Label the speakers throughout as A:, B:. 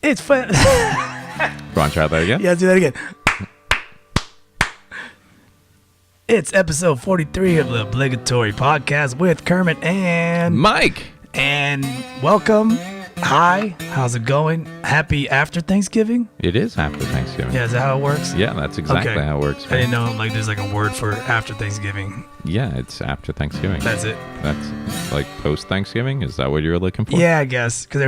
A: It's fun.
B: Go on, try that again.
A: Yeah, let's do that again. It's episode 43 of the Obligatory podcast with Kermit and
B: Myke.
A: And welcome. Hi, how's it going? Happy after Thanksgiving?
B: It is after Thanksgiving.
A: Yeah, is that how it works?
B: Yeah, that's exactly how it works.
A: I didn't know there's like a word for after Thanksgiving.
B: Yeah, it's after Thanksgiving.
A: That's it.
B: That's like post Thanksgiving. Is that what you're looking for?
A: Yeah, I guess because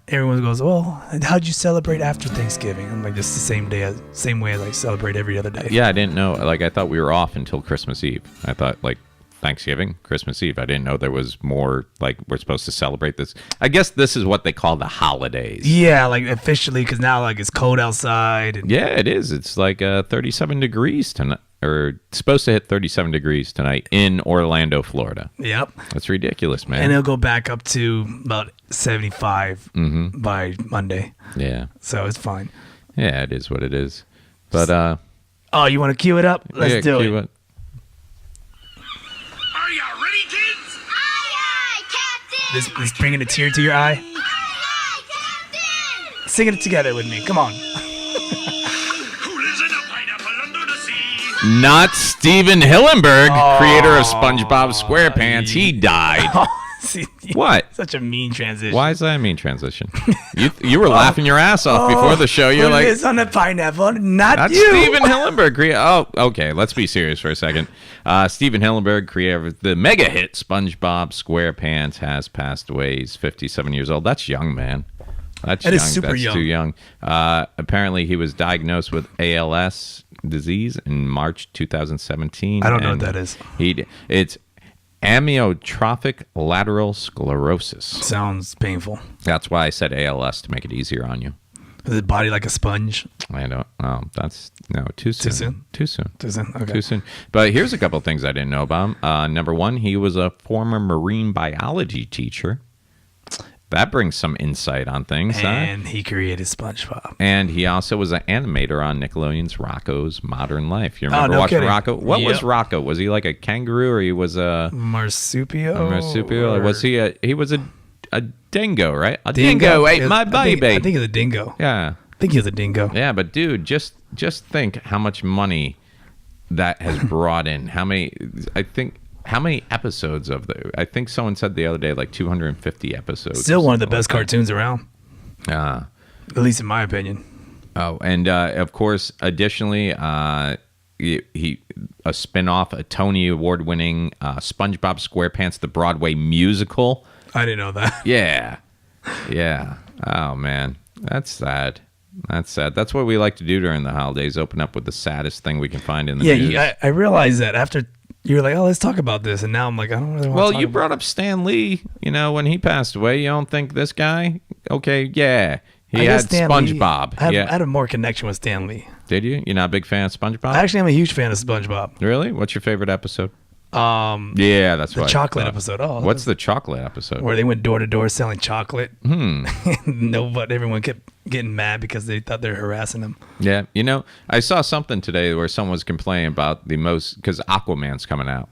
A: everyone goes, well, how'd you celebrate after Thanksgiving? I'm like, just the same way as I celebrate every other day.
B: Yeah, I didn't know. Like, I thought we were off until Christmas Eve. I thought like Thanksgiving, Christmas Eve. I didn't know there was more. Like, we're supposed to celebrate this. I guess this is what they call the holidays.
A: Yeah, like officially, because now like it's cold outside. And
B: yeah, it is. It's like 37 degrees tonight, or it's supposed to hit 37 degrees tonight in Orlando, Florida.
A: Yep.
B: That's ridiculous, man.
A: And it'll go back up to about 75 by Monday.
B: Yeah.
A: So it's fine.
B: Yeah, it is what it is. But
A: oh, you want to cue it up? Let's do it.
C: Are you ready, kids?
D: Aye, aye, Captain!
A: This bringing a tear to your eye.
D: Aye, aye, Captain!
A: Sing it together with me. Come on.
C: Who lives in a pineapple under the sea?
B: Not Steven Hillenburg, creator of SpongeBob SquarePants. He died.
A: See,
B: What?
A: Such a mean transition.
B: Why is that a mean transition? You were laughing your ass off before the show. You're
A: Who
B: like,
A: lives on a pineapple? Not you.
B: Steven Hillenburg. Oh, okay. Let's be serious for a second. Steven Hillenburg, creator of the mega hit SpongeBob SquarePants, has passed away. He's 57 years old. That's young, man. That
A: is super
B: That's
A: young.
B: too young. Apparently, he was diagnosed with ALS disease in March 2017.
A: I don't know what that is.
B: It's amyotrophic lateral sclerosis.
A: Sounds painful.
B: That's why I said ALS to make it easier on you.
A: Is his body like a sponge?
B: I don't. Oh, that's no too soon.
A: Too soon? Too soon. Okay.
B: Too soon. But here's a couple of things I didn't know about him. Number one, he was a former marine biology teacher. That brings some insight on things.
A: And he created SpongeBob.
B: And he also was an animator on Nickelodeon's Rocco's Modern Life. You remember watching
A: kidding.
B: Rocco? What was Rocco? Was he like a kangaroo, or he was a
A: Marsupial?
B: marsupial? Or was he was a dingo, right? A
A: Dingo.
B: dingo ate my baby.
A: I think he's a dingo.
B: Yeah.
A: I think he's a dingo.
B: Yeah, but dude, just think how much money that has brought in. How many episodes of I think someone said the other day, like 250 episodes.
A: Still one of the best cartoons around.
B: At
A: least in my opinion.
B: Oh, and of course, additionally, he a spin-off, a Tony Award-winning SpongeBob SquarePants, the Broadway musical.
A: I didn't know that.
B: Yeah. Yeah. Oh, man. That's sad. That's sad. That's what we like to do during the holidays, open up with the saddest thing we can find in the news.
A: Yeah, I realized that after you were like, oh, let's talk about this. And now I'm like, I don't really want to talk
B: Well, you brought up Stan Lee, when he passed away. You don't think this guy? Okay, yeah. He had SpongeBob.
A: I had a more connection with Stan Lee.
B: Did you? You're not a big fan of SpongeBob?
A: Actually, I'm a huge fan of SpongeBob.
B: Really? What's your favorite episode? Yeah, that's
A: the
B: what
A: chocolate episode. Oh,
B: what's the chocolate episode?
A: Where they went door to door selling chocolate. But everyone kept getting mad because they thought they were harassing them.
B: Yeah, I saw something today where someone was complaining about because Aquaman's coming out.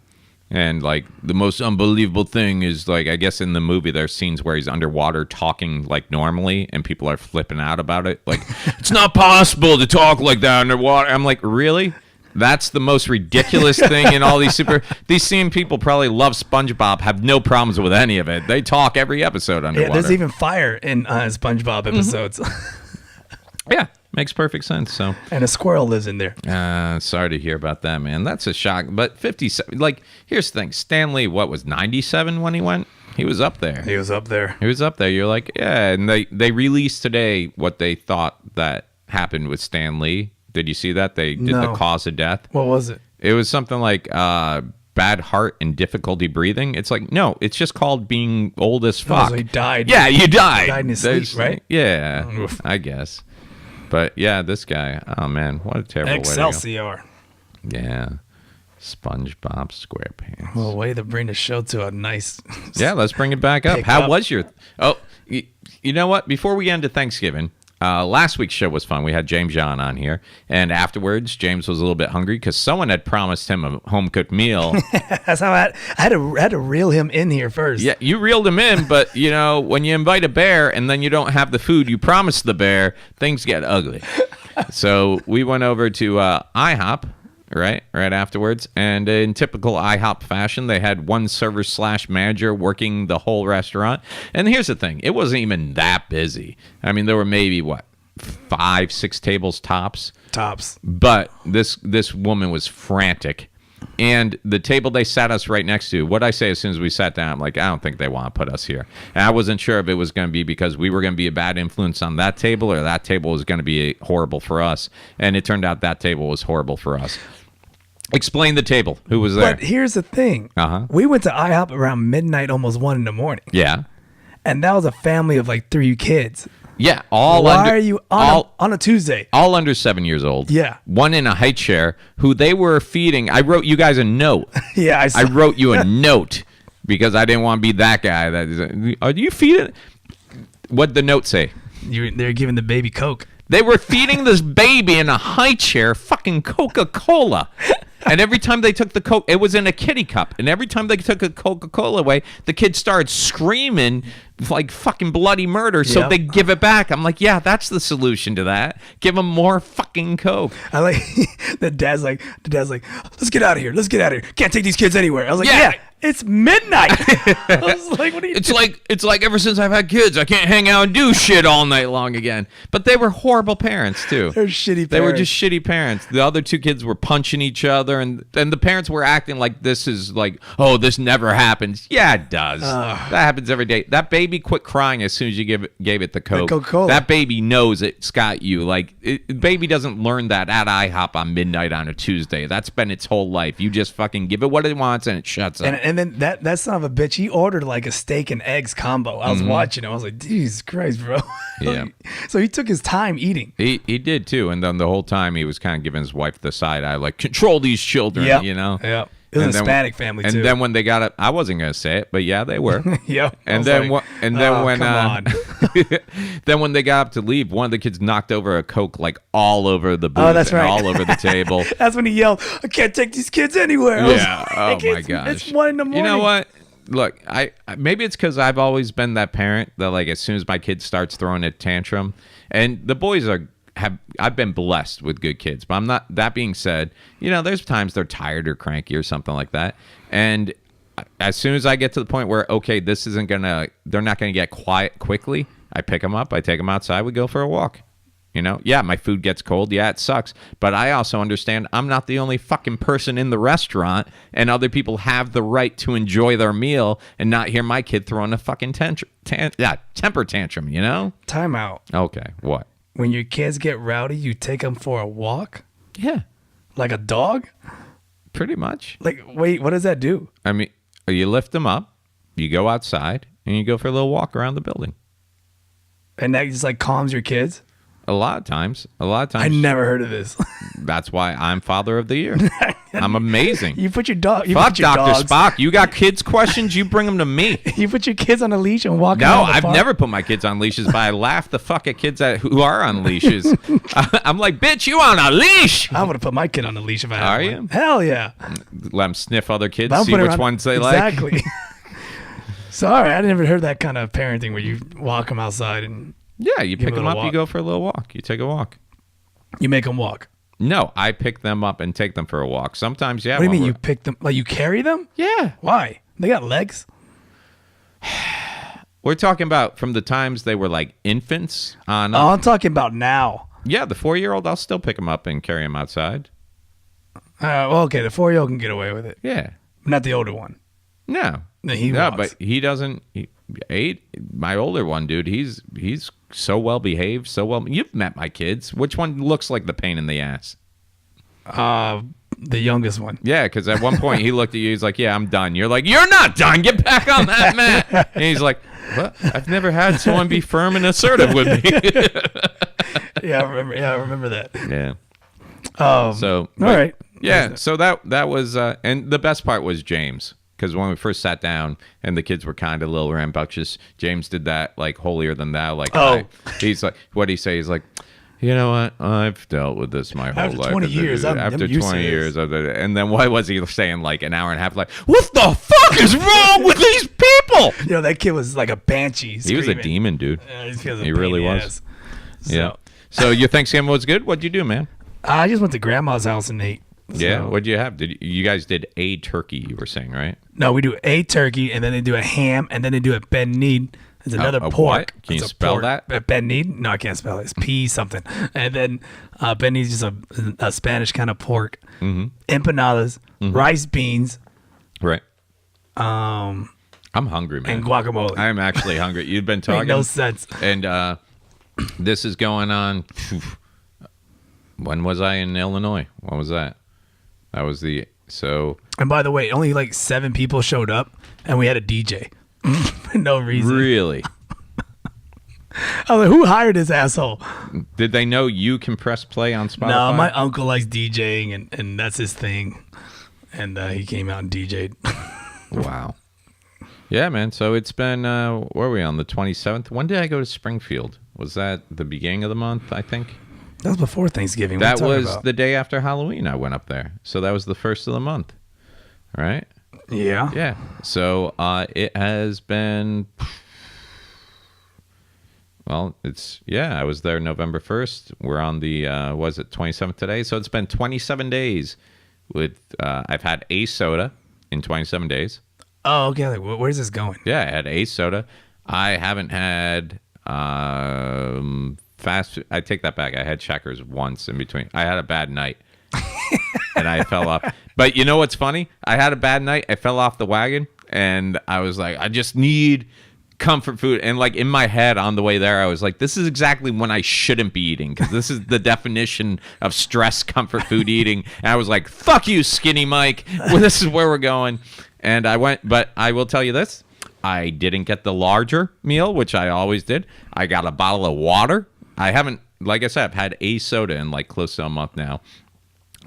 B: And like the most unbelievable thing is, like, I guess in the movie there's scenes where he's underwater talking like normally, and people are flipping out about it. Like, it's not possible to talk like that underwater. I'm like, really? That's the most ridiculous thing in all these same people probably love SpongeBob, have no problems with any of it. They talk every episode underwater.
A: Yeah, there's even fire in SpongeBob episodes.
B: Yeah, makes perfect sense. So,
A: and a squirrel lives in there.
B: Sorry to hear about that, man. That's a shock. But 57, like, here's the thing. Stan Lee, what, was 97 when he went? He was up there.
A: He was up there.
B: You're like, yeah. And they released today what they thought that happened with Stan Lee. Did you see that? They did the cause of death.
A: What was it?
B: It was something like bad heart and difficulty breathing. It's like, no, it's just called being old as fuck.
A: Oh, so he died.
B: Yeah, you died.
A: He died in his sleep, right?
B: Yeah,
A: Oof.
B: I guess. But yeah, this guy, oh man, what a terrible
A: Excelsior.
B: way to go. Yeah. SpongeBob SquarePants.
A: Well, way to bring the show to a nice...
B: Yeah, let's bring it back up. How was your... Oh, you know what? Before we get into Thanksgiving, Last week's show was fun. We had James John on here, and afterwards, James was a little bit hungry because someone had promised him a home cooked meal.
A: That's how I had to reel him in here first.
B: Yeah, you reeled him in, but when you invite a bear and then you don't have the food you promised the bear, things get ugly. So we went over to IHOP. Right afterwards, and in typical IHOP fashion, they had one server / manager working the whole restaurant. And here's the thing: it wasn't even that busy. I mean, there were maybe 5-6 tables tops. But this woman was frantic, and the table they sat us right next to. What I say as soon as we sat down, I'm like, I don't think they want to put us here. And I wasn't sure if it was going to be because we were going to be a bad influence on that table, or that table was going to be horrible for us. And it turned out that table was horrible for us. Explain the table. Who was there?
A: But here's the thing. We went to IHOP around midnight, almost 1 a.m.
B: Yeah.
A: And that was a family of 3 kids.
B: Yeah.
A: Why are you on a Tuesday?
B: All under 7 years old.
A: Yeah.
B: One in a high chair who they were feeding. I wrote you guys a note.
A: Yeah.
B: I wrote you a note because I didn't want to be that guy. Are you feeding? What'd the note say?
A: They're giving the baby Coke.
B: They were feeding this baby in a high chair fucking Coca-Cola. And every time they took the Coke, it was in a kitty cup. And every time they took a Coca-Cola away, the kids started screaming like fucking bloody murder. So
A: Yep.
B: they give it back. I'm like, yeah, that's the solution to that. Give them more fucking Coke.
A: I like the dad's like, let's get out of here. Can't take these kids anywhere. I was like,
B: Yeah.
A: yeah, it's midnight. I was like, what are you doing?
B: It's like ever since I've had kids, I can't hang out and do shit all night long again. But they were horrible parents too.
A: They're shitty parents.
B: They were just shitty parents. The other 2 kids were punching each other, and the parents were acting like this is like, oh, this never happens. Yeah, it does. That happens every day. That baby quit crying as soon as you gave it the Coke.
A: Coca-Cola.
B: That baby knows it's got you. Like, baby doesn't learn that at IHOP on midnight on a Tuesday. That's been its whole life. You just fucking give it what it wants, and it shuts up.
A: And then that son of a bitch, he ordered like a steak and eggs combo. I was watching him. I was like, Jesus Christ, bro.
B: Yeah.
A: So he took his time eating.
B: He did too, and then the whole time he was kind of giving his wife the side eye, like, control these children,
A: Yep.
B: Yeah.
A: It was a Hispanic family too.
B: And then when they got it, I wasn't gonna say it, but yeah, they were.
A: Yep.
B: And then when
A: come on.
B: then when they got up to leave, one of the kids knocked over a Coke like all over the booth,
A: that's
B: and
A: right.
B: all over the table.
A: That's when he yelled, I can't take these kids anywhere. I was
B: Yeah.
A: like,
B: Oh my
A: it's
B: gosh.
A: 1 a.m.
B: You know what? Look, I maybe it's because I've always been that parent that, like, as soon as my kid starts throwing a tantrum, and the boys I've been blessed with good kids, but I'm not. That being said, there's times they're tired or cranky or something like that, and as soon as I get to the point where, okay, they're not gonna get quiet quickly, I pick them up, I take them outside, we go for a walk. Yeah, my food gets cold. Yeah, it sucks. But I also understand I'm not the only fucking person in the restaurant, and other people have the right to enjoy their meal and not hear my kid throwing a fucking temper tantrum,
A: Time out.
B: Okay, what?
A: When your kids get rowdy, you take them for a walk?
B: Yeah,
A: Like a dog?
B: pretty much.
A: Like, wait, what does that do?
B: I mean, you lift them up, you go outside, and you go for a little walk around the building.
A: And that just like calms your kids?
B: A lot of times.
A: I never heard of this.
B: That's why I'm Father of the Year. I'm amazing.
A: You put your dog.
B: Fuck Dr. Spock. You got kids questions? You bring them to me.
A: You put your kids on a leash and walk.
B: No,
A: around the
B: I've
A: park?
B: never put my kids on leashes, but I laugh the fuck at kids who are on leashes. I'm like, bitch, you on a leash?
A: I would have put my kid on a leash if I had
B: Are
A: one.
B: you?
A: Hell yeah.
B: Let them sniff other kids,
A: But I'm
B: see
A: putting
B: which
A: around-
B: ones they like.
A: Exactly. Sorry, I never heard that kind of parenting where you walk them outside and
B: Yeah, you
A: Give
B: pick
A: them
B: them
A: a
B: up, you
A: walk.
B: go for a little walk. You take a walk.
A: you make them walk.
B: No, I pick them up and take them for a walk. Sometimes, yeah.
A: What do you
B: when
A: mean you
B: we're-
A: pick them? Like you carry them?
B: Yeah.
A: Why? They got legs.
B: We're talking about from the times they were like infants on
A: Oh,
B: up.
A: I'm talking about now.
B: Yeah, the 4-year-old, I'll still pick him up and carry him outside.
A: Well, okay, the 4-year-old can get away with it,
B: Yeah.
A: not the older one.
B: No.
A: No, he
B: no,
A: walks.
B: but he doesn't. My older one, dude, he's so well behaved, so well. You've met my kids. Which one looks like the pain in the ass?
A: The youngest one.
B: Yeah, because at one point he looked at you. He's like, "Yeah, I'm done." You're like, "You're not done. Get back on that mat." And he's like, "What? I've never had someone be firm and assertive with me."
A: Yeah, I remember that.
B: Yeah.
A: All
B: So
A: right.
B: Yeah. So that was, and the best part was James. because when we first sat down and the kids were kind of a little rambunctious, James did that like holier than thou. Like, he's like, what he say? He's like, you know what? I've dealt with this my whole life.
A: After 20 years,
B: after
A: I'm used
B: 20
A: to
B: years, and then what was he saying? Like an hour and a half. Like, what the fuck is wrong with these people?
A: That kid was like a banshee.
B: He was a
A: screaming.
B: demon, dude.
A: He
B: really was. Yeah. So your Thanksgiving was good. What'd you do, man?
A: I just went to grandma's house and ate.
B: Yeah. What'd you have? You guys did a turkey? You were saying, right?
A: No, we do a turkey, and then they do a ham, and then they do a ben need. It's another
B: a
A: pork.
B: what? Can you
A: It's a
B: spell
A: pork.
B: that?
A: Ben need? No, I can't spell it. It's P something. And then ben need is just a Spanish kind of pork. Empanadas, rice beans,
B: Right. I'm hungry, man.
A: and guacamole.
B: I'm actually hungry. You've been talking.
A: Make no sense.
B: And this is going on. When was I in Illinois? What was that? That was so.
A: And by the way, only like 7 people showed up, and we had a DJ for no reason.
B: Really?
A: I was like, who hired this asshole?
B: Did they know you can press play on Spotify?
A: No, my uncle likes DJing, and that's his thing. And he came out and DJ'd.
B: Wow. Yeah, man. So it's been, where are we on the 27th? When did I go to Springfield? Was that the beginning of the month, I think?
A: That was before Thanksgiving.
B: That
A: What are you
B: was
A: talking about?
B: the day after Halloween I went up there. So that was the first of the month. Right?
A: Yeah.
B: Yeah. So it has been, well, I was there November 1st. We're on the, was it 27th today? So it's been 27 days with, I've had a soda in 27 days.
A: Oh, okay. Like, where's this going?
B: Yeah, I had a soda. I haven't had fast food. I take that back. I had Checkers once in between. I had a bad night. And I fell off. But you know what's funny? I had a bad night. I fell off the wagon. And I was like, I just need comfort food. And like in my head on the way there, I was like, this is exactly when I shouldn't be eating. Because this is the definition of stress comfort food eating. And I was like, fuck you, skinny Myke. Well, this is where we're going. And I went, but I will tell you this. I didn't get the larger meal, which I always did. I got a bottle of water. I haven't, like I said, I've had a soda in like close to a month now.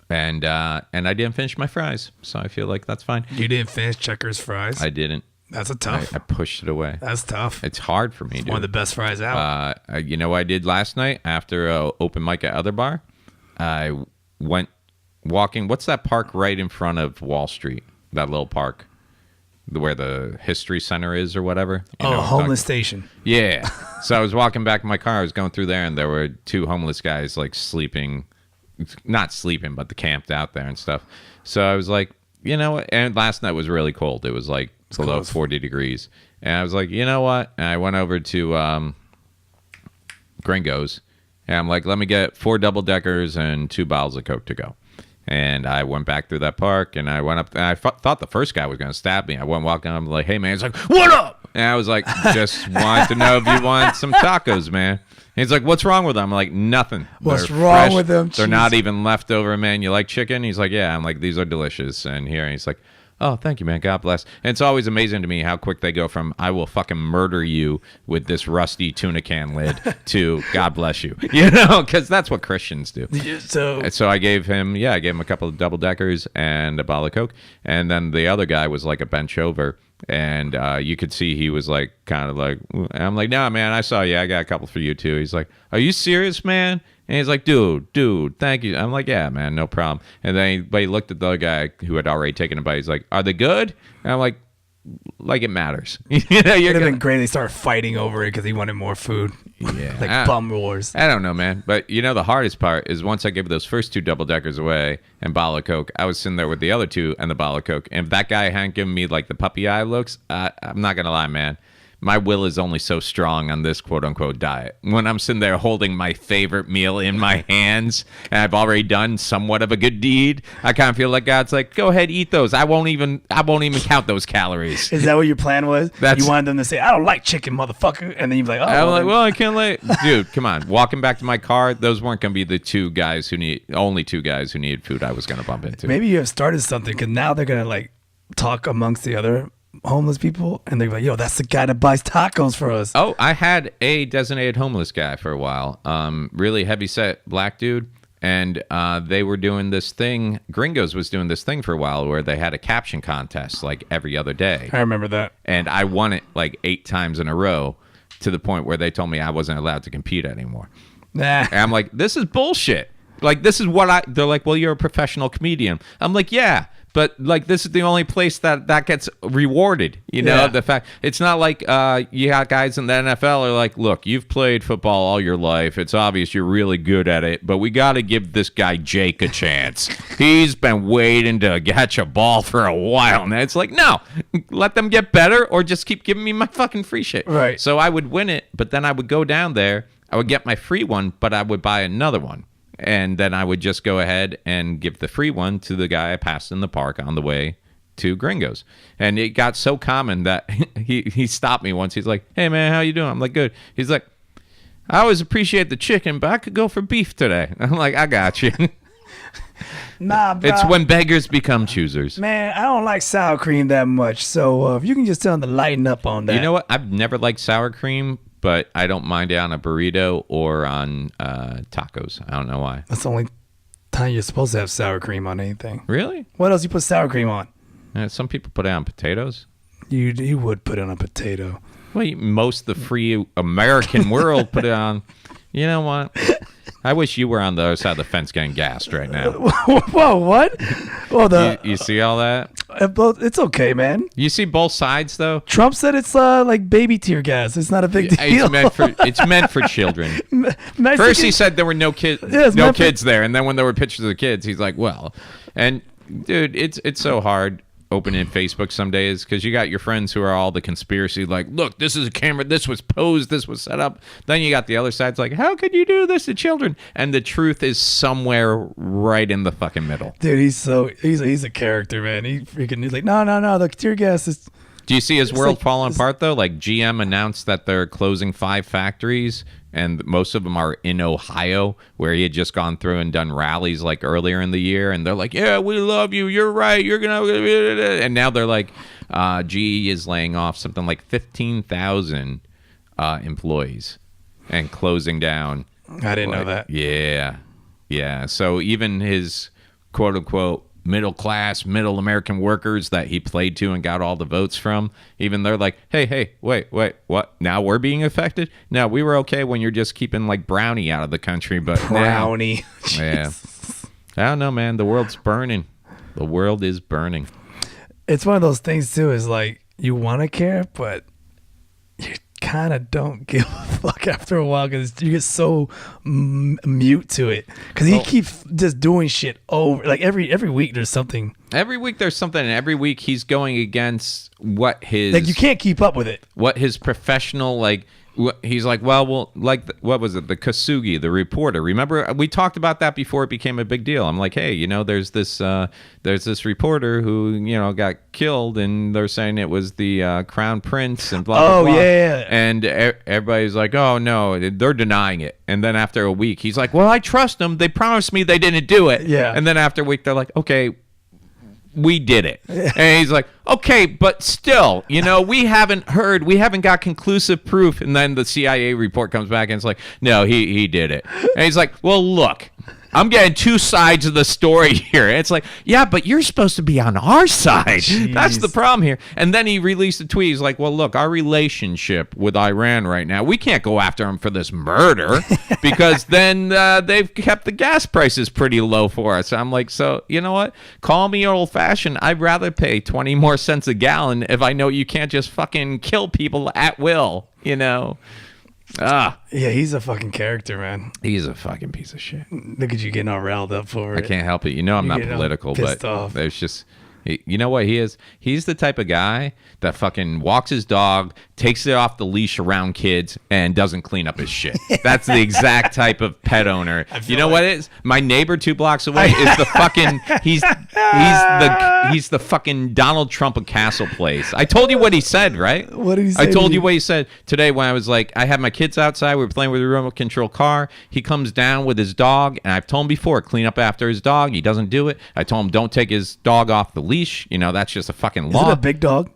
B: And I didn't finish my fries. So I feel like that's fine.
A: You didn't finish Checkers fries?
B: I didn't.
A: That's a tough.
B: I pushed it away.
A: That's tough.
B: It's hard for me, dude.
A: One of the best fries out.
B: You know what I did last night after open mic at Other Bar? I went walking. What's that park right in front of Wall Street? That little park where the History Center is or whatever. You know what I'm
A: Homeless
B: talking-
A: Station.
B: Yeah. So I was walking back in my car. I was going through there, and there were 2 homeless guys like sleeping. Not sleeping, but camped out there and stuff. So I was like, you know what? And last night was really cold. It was like below
A: cold.
B: 40 degrees. And I was like, you know what? And I went over to Gringo's. And I'm like, let me get 4 double-deckers and 2 bottles of Coke to go. And I went back through that park, and I went up. And I thought the first guy was going to stab me. I went walking. I'm like, hey, man. He's like, what up? And I was like, just wanted to know if you want some tacos, man. And he's like, what's wrong with them? I'm like, nothing.
A: What's
B: They're
A: wrong
B: fresh.
A: with them?
B: They're
A: Jeez.
B: not even leftover, man. You like chicken? He's like, yeah. I'm like, these are delicious. And he's like, oh, thank you, man. God bless. And it's always amazing to me how quick they go from I will fucking murder you with this rusty tuna can lid to God bless you. You know, because that's what Christians do. So I gave him a couple of double deckers and a bottle of Coke. And then the other guy was like a bench over. And you could see he was like kind of like, and I'm like, no, man, I saw you. I got a couple for you too. He's like, are you serious, man? And he's like, dude, thank you. I'm like, yeah, man, no problem. And then he looked at the other guy who had already taken a bite. He's like, are they good? And I'm like it matters. You know,
A: It would have been great. They started fighting over it because he wanted more food.
B: Yeah.
A: Like bum wars.
B: I don't know, man. But you know, the hardest part is once I gave those first 2 double deckers away and bottle of Coke, I was sitting there with the other 2 and the bottle of Coke. And if that guy hadn't given me like the puppy eye looks, I'm not going to lie, man. My will is only so strong on this quote unquote diet. When I'm sitting there holding my favorite meal in my hands and I've already done somewhat of a good deed, I kind of feel like God's like, go ahead, eat those. I won't even count those calories.
A: Is that what your plan was?
B: That's-
A: You wanted them to say, I don't like chicken, motherfucker. And then you're like, oh.
B: I'm like,
A: then-
B: well, I can't let dude, come on. Walking back to my car, those weren't going to be the only 2 guys who needed food I was going to bump into.
A: Maybe you have started something because now they're going to like talk amongst the other homeless people and they're like, yo, that's the guy that buys tacos for us.
B: Oh, I had a designated homeless guy for a while. Really heavy set black dude. And they were doing this thing. Gringos was doing this thing for a while where they had a caption contest like every other day.
A: I remember that.
B: And I won it like 8 times in a row to the point where they told me I wasn't allowed to compete anymore.
A: Nah.
B: And I'm like, this is bullshit. Like, this is what they're like, well, you're a professional comedian. I'm like, yeah, but like, this is the only place that gets rewarded. You know, the fact it's not like you got guys in the NFL are like, look, you've played football all your life. It's obvious you're really good at it, but we got to give this guy Jake a chance. He's been waiting to catch a ball for a while. And it's like, no, let them get better or just keep giving me my fucking free shit.
A: Right.
B: So I would win it, but then I would go down there. I would get my free one, but I would buy another one. And then I would just go ahead and give the free one to the guy I passed in the park on the way to Gringos. And it got so common that he stopped me once. He's like, hey, man, how you doing? I'm like, good. He's like, I always appreciate the chicken, but I could go for beef today. I'm like, I got you.
A: Nah, bro.
B: It's when beggars become choosers.
A: Man, I don't like sour cream that much. So if you can just tell them to lighten up on that.
B: You know what? I've never liked sour cream, but I don't mind it on a burrito or on tacos. I don't know why.
A: That's the only time you're supposed to have sour cream on anything.
B: Really?
A: What else you put sour cream on?
B: Some people put it on potatoes.
A: You would put it on a potato.
B: Well, most of the free American world put it on. You know what? I wish you were on the other side of the fence getting gassed right now.
A: Whoa, what? Well,
B: You see all that?
A: It's okay, man.
B: You see both sides, though?
A: Trump said it's like baby tear gas. It's not a big deal.
B: It's meant for children.
A: Mexican-
B: First, he said there were no kids,
A: Yeah, it's
B: no
A: meant for-
B: kids there, and then when there were pictures of the kids, he's like, "Well," and dude, it's so hard opening Facebook some days because you got your friends who are all the conspiracy, like, look, this is a camera, this was posed, this was set up. Then you got the other side's like, how could you do this to children? And the truth is somewhere right in the fucking middle.
A: Dude, he's a character, man. He's like, no, the tear gas is.
B: Do you see his world
A: like-
B: falling apart, though? Like, GM announced that they're closing 5 factories, and most of them are in Ohio, where he had just gone through and done rallies, like, earlier in the year. And they're like, yeah, we love you. You're right. You're going to... And now they're like, GE is laying off something like 15,000 employees and closing down.
A: I didn't know that.
B: Yeah. Yeah. So even his, quote-unquote, middle American workers that he played to and got all the votes from, even they're like, hey, wait, what? Now we're being affected? No, we were okay when you're just keeping like Brownie out of the country, but
A: Brownie.
B: Now, yeah. I don't know, man. The world's burning. The world is burning.
A: It's one of those things too, is like you want to care, but you kind of don't give a fuck after a while because you get so mute to it because he keeps just doing shit over like every week there's something.
B: Every week there's something, and every week he's going against what his
A: Like you can't keep up with it.
B: What his professional like. He's like, well, like, what was it? The Kasugi, the reporter. Remember, we talked about that before it became a big deal. I'm like, hey, you know, there's this reporter who, you know, got killed, and they're saying it was the Crown Prince and blah, blah, blah.
A: Yeah.
B: And everybody's like, oh, no, they're denying it. And then after a week, he's like, well, I trust them. They promised me they didn't do it.
A: Yeah.
B: And then after a week, they're like, okay, we did it. And he's like, okay, but still, you know, we haven't got conclusive proof. And then the CIA report comes back and it's like, no, he did it. And he's like, well, look, I'm getting 2 sides of the story here. And it's like, yeah, but you're supposed to be on our side.
A: Jeez.
B: That's the problem here. And then he released a tweet. He's like, well, look, our relationship with Iran right now, we can't go after him for this murder because then they've kept the gas prices pretty low for us. I'm like, so you know what? Call me old-fashioned. I'd rather pay 20 more cents a gallon if I know you can't just fucking kill people at will, you know?
A: Yeah, he's a fucking character, man.
B: He's a fucking piece of shit.
A: Look at you getting all riled up for it.
B: I can't help it. You know I'm
A: You
B: not
A: get all
B: political,
A: pissed
B: but
A: off.
B: there's just... You know what he is? He's the type of guy that fucking walks his dog, takes it off the leash around kids, and doesn't clean up his shit. That's the exact type of pet owner. You know what it is? My neighbor 2 blocks away is the fucking he's the fucking Donald Trump of Castle Place. I told you what he said, right?
A: What did he say
B: I
A: to
B: told
A: you?
B: you what he said today when I was like, I had my kids outside, we were playing with a remote control car. He comes down with his dog, and I've told him before, clean up after his dog. He doesn't do it. I told him don't take his dog off the leash. You know, that's just a fucking law.
A: Is it a big dog?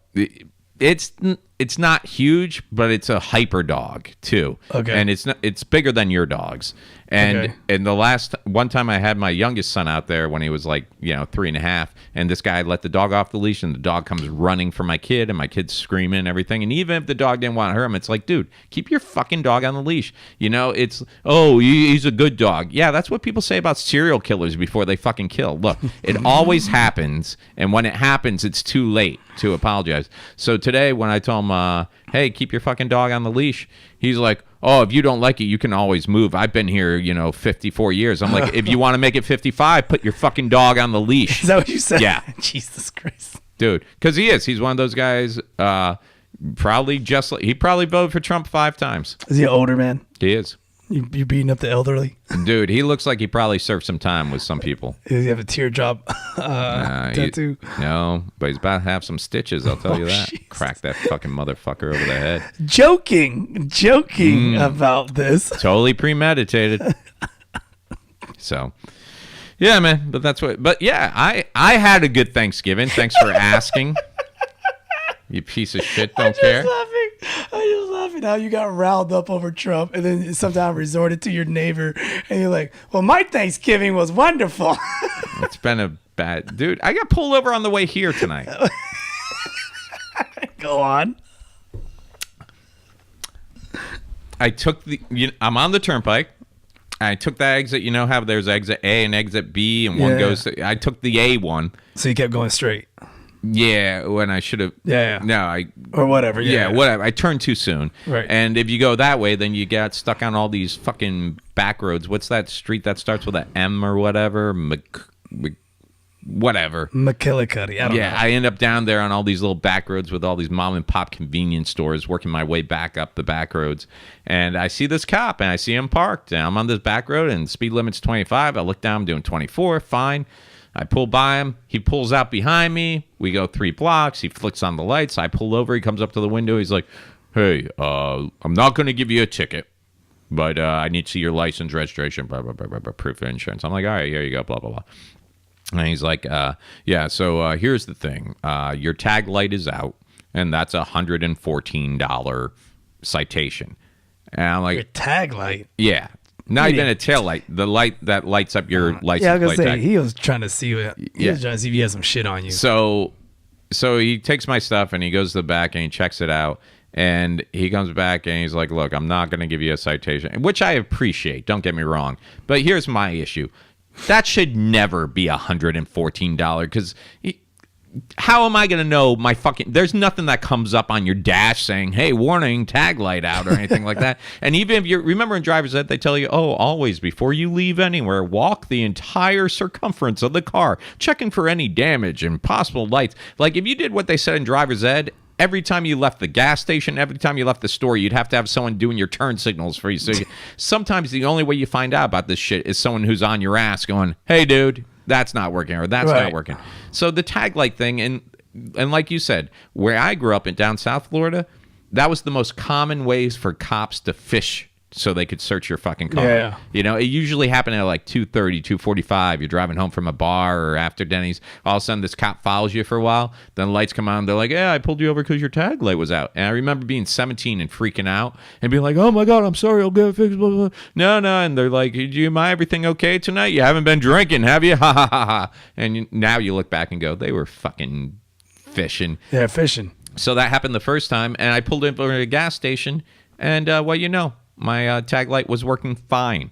B: It's it's not huge, but it's a hyper dog too.
A: Okay.
B: And it's bigger than your dogs. And the last one time I had my youngest son out there when he was like, 3.5, and this guy let the dog off the leash, and the dog comes running for my kid, and my kid's screaming and everything. And even if the dog didn't want to hurt him, it's like, dude, keep your fucking dog on the leash. It's, he's a good dog. Yeah, that's what people say about serial killers before they fucking kill. Look, it always happens, and when it happens, it's too late to apologize. So today, when I told him, hey, keep your fucking dog on the leash, he's like, oh, if you don't like it, you can always move. I've been here, 54 years. I'm like, if you want to make it 55, put your fucking dog on the leash.
A: Is that what you said?
B: Yeah.
A: Jesus Christ.
B: Dude, because he is. He's one of those guys, probably he probably voted for Trump 5 times.
A: Is he an older man?
B: He is.
A: You beating up the elderly?
B: Dude, he looks like he probably served some time with some people.
A: Does he have a teardrop tattoo?
B: No, but he's about to have some stitches, I'll tell you that.
A: Jesus.
B: Crack that fucking motherfucker over the head.
A: Joking about this.
B: Totally premeditated. So, yeah, man. But yeah, I had a good Thanksgiving. Thanks for asking. You piece of shit, don't care.
A: I'm just laughing how you got riled up over Trump and then sometimes resorted to your neighbor and you're like, well, my Thanksgiving was wonderful.
B: It's been a bad... Dude, I got pulled over on the way here tonight.
A: Go on.
B: I took I'm on the turnpike. I took the exit. You know how there's exit A and exit B and one goes... I took the A one.
A: So you kept going straight.
B: Yeah, when I should have.
A: Yeah.
B: No,
A: or whatever.
B: Yeah, whatever. I turned too soon.
A: Right.
B: And if you go that way, then you get stuck on all these fucking back roads. What's that street that starts with an M or whatever? Whatever.
A: McKillicuddy. I don't know.
B: I end up down there on all these little back roads with all these mom and pop convenience stores, working my way back up the back roads. And I see this cop, and I see him parked. And I'm on this back road, and speed limit's 25. I look down, I'm doing 24. Fine. I pull by him. He pulls out behind me. We go 3 blocks. He flicks on the lights. I pull over. He comes up to the window. He's like, hey, I'm not going to give you a ticket, but I need to see your license, registration, blah, blah, blah, blah, blah, proof of insurance. I'm like, all right, here you go, blah, blah, blah. And he's like, so here's the thing. Your tag light is out, and that's a $114 citation. And I'm like,
A: your tag light?
B: Yeah. Not even a tail light. The light that lights up your license
A: yeah, I was
B: plate
A: gonna say
B: tag.
A: he was trying to see what he was trying to see if he had some shit on you.
B: So he takes my stuff and he goes to the back and he checks it out, and he comes back and he's like, "Look, I'm not going to give you a citation," which I appreciate. Don't get me wrong, but here's my issue: that should never be $114 because. How am I going to know my fucking... There's nothing that comes up on your dash saying, hey, warning, tag light out or anything like that. And even if you remember in driver's ed, they tell you, always before you leave anywhere, walk the entire circumference of the car, checking for any damage and possible lights. Like if you did what they said in driver's ed, every time you left the gas station, every time you left the store, you'd have to have someone doing your turn signals for you. So sometimes the only way you find out about this shit is someone who's on your ass going, hey, dude, that's not working or that's not working. So the tag light thing, and like you said, where I grew up in down South Florida, that was the most common ways for cops to fish so they could search your fucking car.
A: Yeah.
B: It usually happened at like 2:30, 2:45. You're driving home from a bar or after Denny's. All of a sudden, this cop follows you for a while. Then the lights come on. They're like, yeah, I pulled you over because your tag light was out. And I remember being 17 and freaking out and being like, oh, my God, I'm sorry. I'll get it fixed. Blah, blah, blah. No. And they're like, am I everything okay tonight? You haven't been drinking, have you? Ha, ha, ha, ha. And now you look back and go, they were fucking fishing.
A: Yeah, fishing.
B: So that happened the first time. And I pulled in for a gas station. And, my tag light was working fine.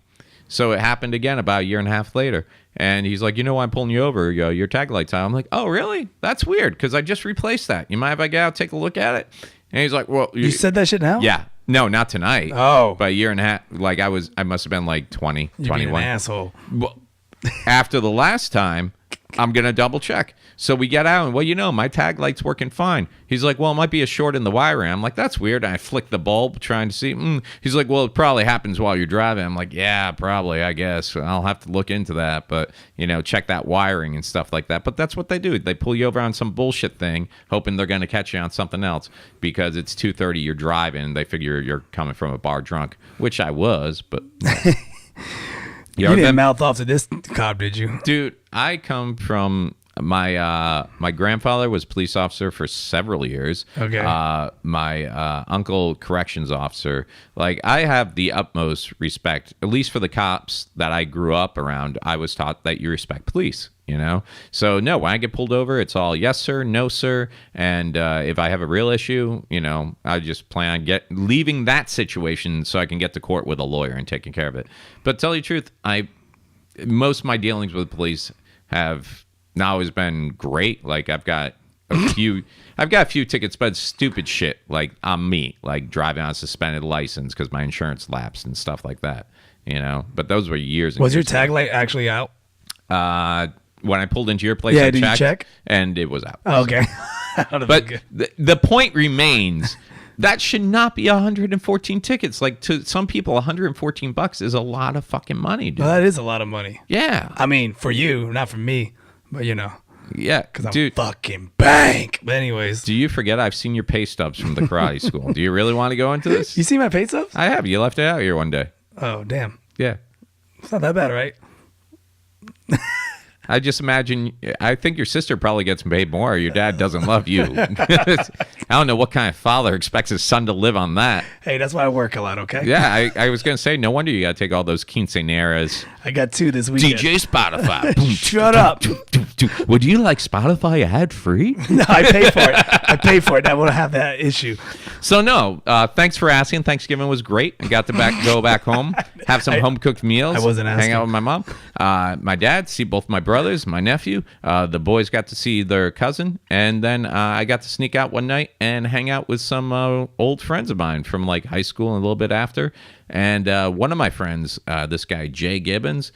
B: So it happened again about a year and a half later. And he's like, I'm pulling you over. Your tag light's out. I'm like, oh, really? That's weird because I just replaced that. You mind if I get out, take a look at it? And he's like, well.
A: You said that shit now?
B: Yeah. No, not tonight.
A: Oh.
B: But a year and a half. Like I must have been like 20,
A: You're
B: 21.
A: being an asshole.
B: Well, after the last time, I'm going to double check. So we get out and, my tag light's working fine. He's like, well, it might be a short in the wiring. I'm like, that's weird. And I flick the bulb trying to see. He's like, well, it probably happens while you're driving. I'm like, yeah, probably, I guess. I'll have to look into that. But, check that wiring and stuff like that. But that's what they do. They pull you over on some bullshit thing, hoping they're going to catch you on something else because it's 2:30, you're driving. They figure you're coming from a bar drunk, which I was, but...
A: You didn't mouth off to this cop, did you?
B: Dude, I come from My grandfather was a police officer for several years.
A: Okay.
B: My uncle, corrections officer. Like, I have the utmost respect, at least for the cops that I grew up around. I was taught that you respect police, you know? So, no, when I get pulled over, it's all yes, sir, no, sir. And if I have a real issue, you know, I just plan on leaving that situation so I can get to court with a lawyer and taking care of it. But to tell you the truth, most of my dealings with police have not always been great. Like, I've got a few tickets, but it's stupid shit. Like, on me, like driving on a suspended license because my insurance lapsed and stuff like that. You know, but those were years.
A: Was your
B: years
A: tag
B: ago.
A: light actually out?
B: When I pulled into your place,
A: Yeah,
B: I
A: did you
B: checked,
A: check?
B: and it was out.
A: Oh, okay.
B: But the point remains. That should not be 114 tickets. Like, to some people, $114 is a lot of fucking money, dude.
A: Well, that is a lot of money.
B: Yeah.
A: I mean, for you, not for me, but you know,
B: Yeah,
A: because I'm
B: dude.
A: fucking bank. But anyways,
B: Do you forget I've seen your pay stubs from the karate school? Do you really want to go into this?
A: you see my pay stubs?
B: I have. You left it out here one day.
A: Oh, damn.
B: Yeah.
A: It's not that bad, right?
B: I just imagine, I think your sister probably gets paid more. Your dad doesn't love you. I don't know what kind of father expects his son to live on that.
A: Hey, that's why I work a lot, okay?
B: Yeah, I was going to say, no wonder you got to take all those quinceañeras.
A: I got 2 this weekend.
B: DJ Spotify.
A: Shut up.
B: Would you like Spotify ad-free?
A: No, I pay for it. I pay for it. I won't have that issue.
B: So, no, thanks for asking. Thanksgiving was great. I got to go back home, have some home-cooked meals.
A: I wasn't
B: hang
A: asking.
B: out with my mom. My dad, see both my brothers, my nephew. The boys got to see their cousin. And then I got to sneak out one night and hang out with some old friends of mine from, like, high school and a little bit after. And one of my friends, this guy, Jay Gibbons,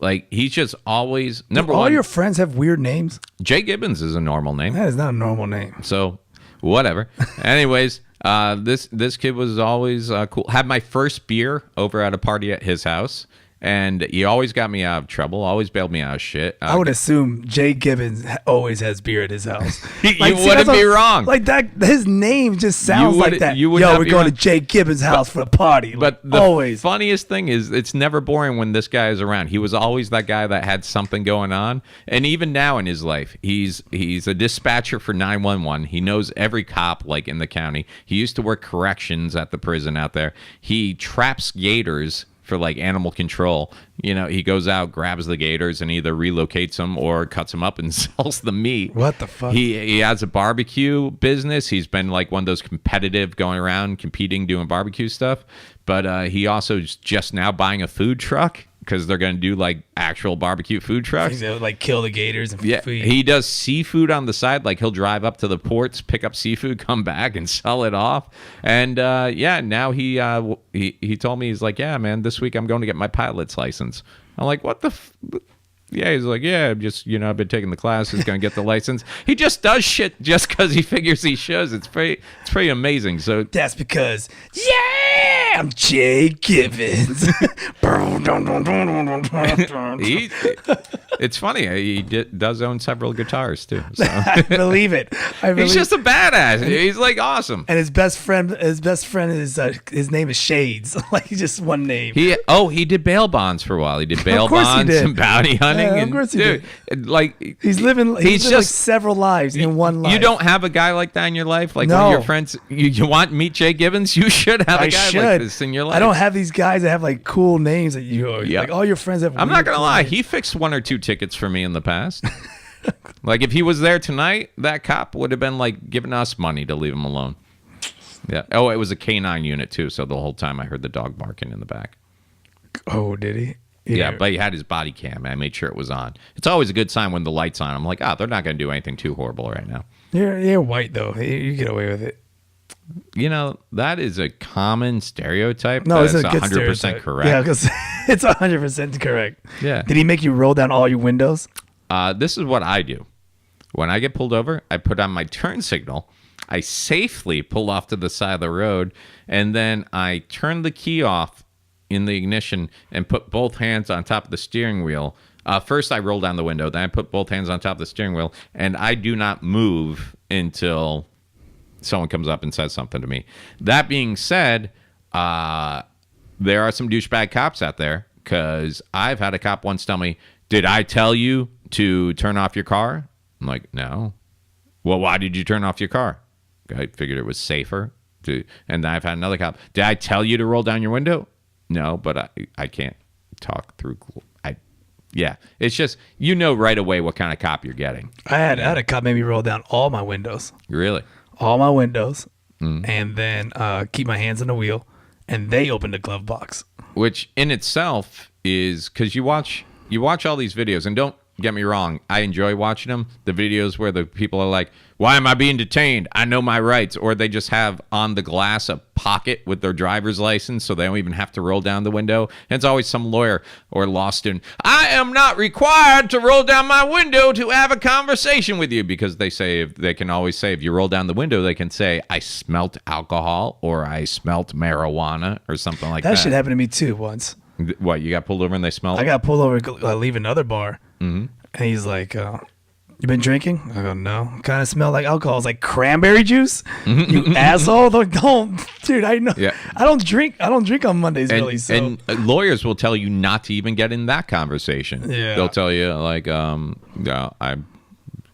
B: like, he's just always, number
A: All
B: one,
A: your friends have weird names?
B: Jay Gibbons is a normal name.
A: That is not a normal name.
B: So, whatever. Anyways, this kid was always cool. Had my first beer over at a party at his house, and he always got me out of trouble. Always bailed me out of shit.
A: I would assume Jay Gibbons always has beer at his house.
B: You
A: see,
B: wouldn't
A: that's
B: be
A: what-
B: wrong.
A: Like that, his name just sounds
B: would-
A: like that.
B: you would
A: Yo,
B: not
A: we're
B: be
A: going
B: wrong.
A: to Jay Gibbons' house for a party.
B: But
A: Like,
B: the
A: always.
B: funniest thing is, it's never boring when this guy is around. He was always that guy that had something going on, and even now in his life, he's a dispatcher for 911. He knows every cop, like, in the county. He used to work corrections at the prison out there. He traps gators for, like, animal control. You know, he goes out, grabs the gators, and either relocates them or cuts them up and sells the meat.
A: What the fuck?
B: He has a barbecue business. He's been, like, one of those competitive, going around competing, doing barbecue stuff. But he also is just now buying a food truck because they're going to do, like, actual barbecue food trucks.
A: He's gonna, like, kill the gators and
B: Yeah,
A: feed.
B: he does seafood on the side. Like, he'll drive up to the ports, pick up seafood, come back and sell it off. And yeah, now he told me, he's like, yeah, man, this week I'm going to get my pilot's license. I'm like, what the? Yeah, he's like, yeah, I'm just, I've been taking the classes, going to get the license. He just does shit just because he figures he should. It's pretty amazing. So
A: That's because, yeah, I'm Jay Gibbons.
B: it's funny. He does own several guitars too. So.
A: I believe it.
B: He's just a badass. He's like awesome.
A: And his best friend is his name is Shades. Like, just one name.
B: He did bail bonds for a while. He did bail
A: course he
B: bonds
A: did.
B: and bounty hunting.
A: Yeah, of
B: and,
A: course he
B: dude, like
A: He's living like
B: just
A: several lives in one life.
B: You don't have a guy like that in your life, like one
A: No.
B: of your friends. You want to meet Jay Gibbons? You should have a
A: I
B: guy
A: should.
B: like this in your life.
A: I don't have these guys that have like cool names that you
B: Yeah.
A: like all your friends have.
B: I'm
A: weird
B: not gonna
A: cool
B: lie.
A: names.
B: He fixed 1 or 2 tickets for me in the past. Like, if he was there tonight, that cop would have been like giving us money to leave him alone. Yeah. Oh, it was a K9 unit too. So the whole time I heard the dog barking in the back.
A: Oh, did he?
B: Yeah, but he had his body cam. I made sure it was on. It's always a good sign when the light's on. I'm like, they're not going to do anything too horrible right now.
A: You're white though. You get away with it.
B: That is a common stereotype.
A: No, it's
B: that's
A: a good
B: 100%
A: stereotype.
B: correct.
A: Yeah, because it's 100% correct.
B: Yeah.
A: Did he make you roll down all your windows?
B: This is what I do. When I get pulled over, I put on my turn signal. I safely pull off to the side of the road, and then I turn the key off in the ignition and put both hands on top of the steering wheel. First, I roll down the window. Then I put both hands on top of the steering wheel, and I do not move until someone comes up and says something to me. That being said, there are some douchebag cops out there, because I've had a cop once tell me, did I tell you to turn off your car? I'm like, no. Well, why did you turn off your car? I figured it was safer. And then I've had another cop. Did I tell you to roll down your window? No, but I can't talk through. Yeah, it's just, right away what kind of cop you're getting.
A: I had a cop maybe roll down all my windows.
B: Really?
A: All my windows. And then keep my hands on the wheel. And they opened the glove box.
B: Which in itself is, because you watch all these videos, and don't get me wrong, I enjoy watching them. The videos where the people are like, why am I being detained? I know my rights. Or they just have on the glass a pocket with their driver's license so they don't even have to roll down the window. And it's always some lawyer or law student. I am not required to roll down my window to have a conversation with you, because they can always say, if you roll down the window, they can say, I smelt alcohol or I smelt marijuana or something like that.
A: That shit happened to me too once.
B: What, you got pulled over and they smelled?
A: I got pulled over leaving another bar. And he's like, you been drinking? I go, no. Kind of smell like alcohol. It's like cranberry juice. You asshole. Don't, dude. I know. Yeah. I don't drink on Mondays, really. So.
B: And lawyers will tell you not to even get in that conversation.
A: Yeah.
B: They'll tell you like, I'm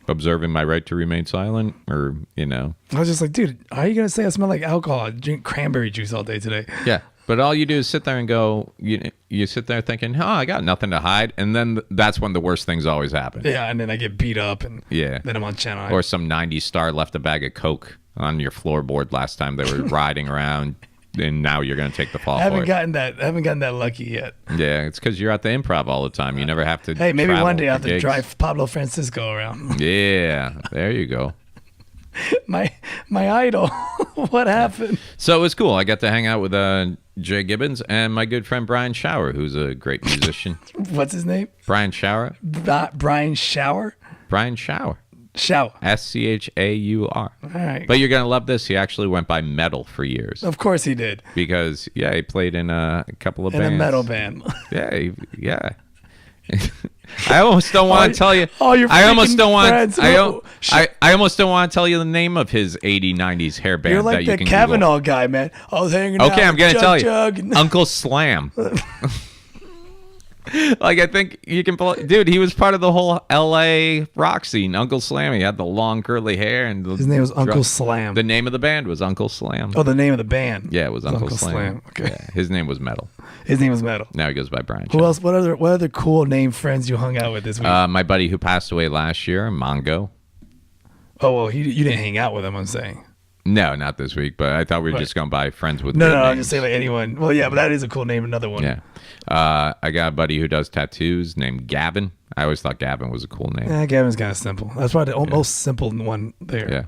B: observing my right to remain silent, or I
A: was just like, dude, how are you gonna say I smell like alcohol? I drink cranberry juice all day today.
B: Yeah. But all you do is sit there and go, you sit there thinking, I got nothing to hide. And then that's when the worst things always happen.
A: Yeah, and then I get beat up, and then I'm on channel.
B: Or some 90s star left a bag of Coke on your floorboard last time they were riding around, and now you're going to take the fall
A: I haven't
B: for it.
A: gotten that lucky yet.
B: Yeah, it's because you're at the Improv all the time. You never have to
A: Hey, maybe one day I'll have to
B: gigs.
A: drive Pablo Francisco around.
B: Yeah, there you go.
A: my idol. What happened?
B: So it was cool. I got to hang out with Jay Gibbons and my good friend Brian Shower, who's a great musician.
A: What's his name?
B: Brian Shower.
A: Brian Shower?
B: Brian Shower.
A: Shower.
B: Schaur.
A: All right.
B: But you're going to love this. He actually went by Metal for years.
A: Of course he did.
B: Because, he played in a couple of bands.
A: In a metal band.
B: Yeah. I almost don't want to tell you.
A: Your
B: I almost don't want.
A: friends.
B: I almost don't want to tell you the name of his 80s, 90s hair band.
A: You're like
B: that you
A: the
B: can
A: Kavanaugh guy, man. I was hanging out.
B: Okay, I'm gonna tell you.
A: Jug.
B: Uncle Slam. Like, I think you can pull. Dude, he was part of the whole L.A. rock scene. Uncle Slam. He had the long curly hair, and
A: his name was Uncle Slam.
B: The name of the band was Uncle Slam.
A: Oh, the name of the band.
B: Yeah, it was Uncle Slam.
A: Okay.
B: Yeah, his name was Metal.
A: His name was Metal.
B: Now he goes by Brian.
A: Who else? What other cool name friends you hung out with this week?
B: My buddy who passed away last year, Mongo.
A: Oh well, you didn't hang out with him. I'm saying.
B: No, not this week. But I thought we were just going by friends with.
A: No, I'm just saying like anyone. Well, yeah, but that is a cool name. Another one.
B: Yeah. I got a buddy who does tattoos named Gavin. I always thought Gavin was a cool name.
A: Yeah, Gavin's kind of simple. That's probably the most simple one there.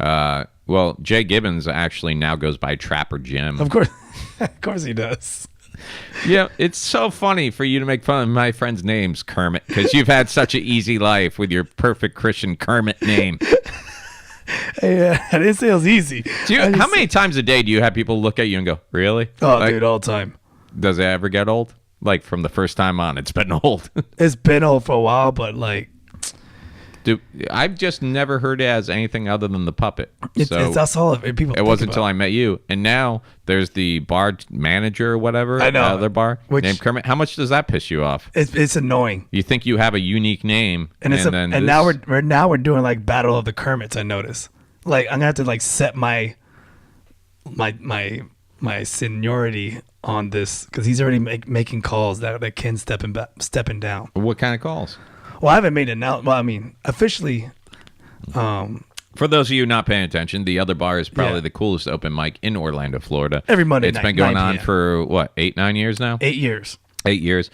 B: Yeah. Well, Jay Gibbons actually now goes by Trapper Jim.
A: Of course he does.
B: Yeah, it's so funny for you to make fun of my friend's names, Kermit, because you've had such an easy life with your perfect Christian Kermit name.
A: Yeah, I didn't say it was easy.
B: How many times a day do you have people look at you and go, really?
A: Oh, dude, all the time.
B: Does it ever get old? Like, from the first time on, it's been old.
A: It's been old for a while, but like...
B: Dude, I've just never heard it as anything other than the puppet.
A: That's all people.
B: It wasn't until I met you, and now there's the bar manager or whatever.
A: I know.
B: Other bar named Kermit. How much does that piss you off?
A: It's annoying.
B: You think you have a unique name,
A: and now we're doing like Battle of the Kermits. I notice. Like I'm gonna have to like set my seniority on this because he's already making calls that Ken's stepping down.
B: What kind of calls?
A: Well, I haven't made it now. Well, I mean, officially.
B: For those of you not paying attention, the other bar is probably the coolest open mic in Orlando, Florida.
A: Every Monday
B: It's
A: night,
B: been going
A: 9
B: on
A: p.m.
B: for, what, 8-9 years now?
A: 8 years.
B: 8 years.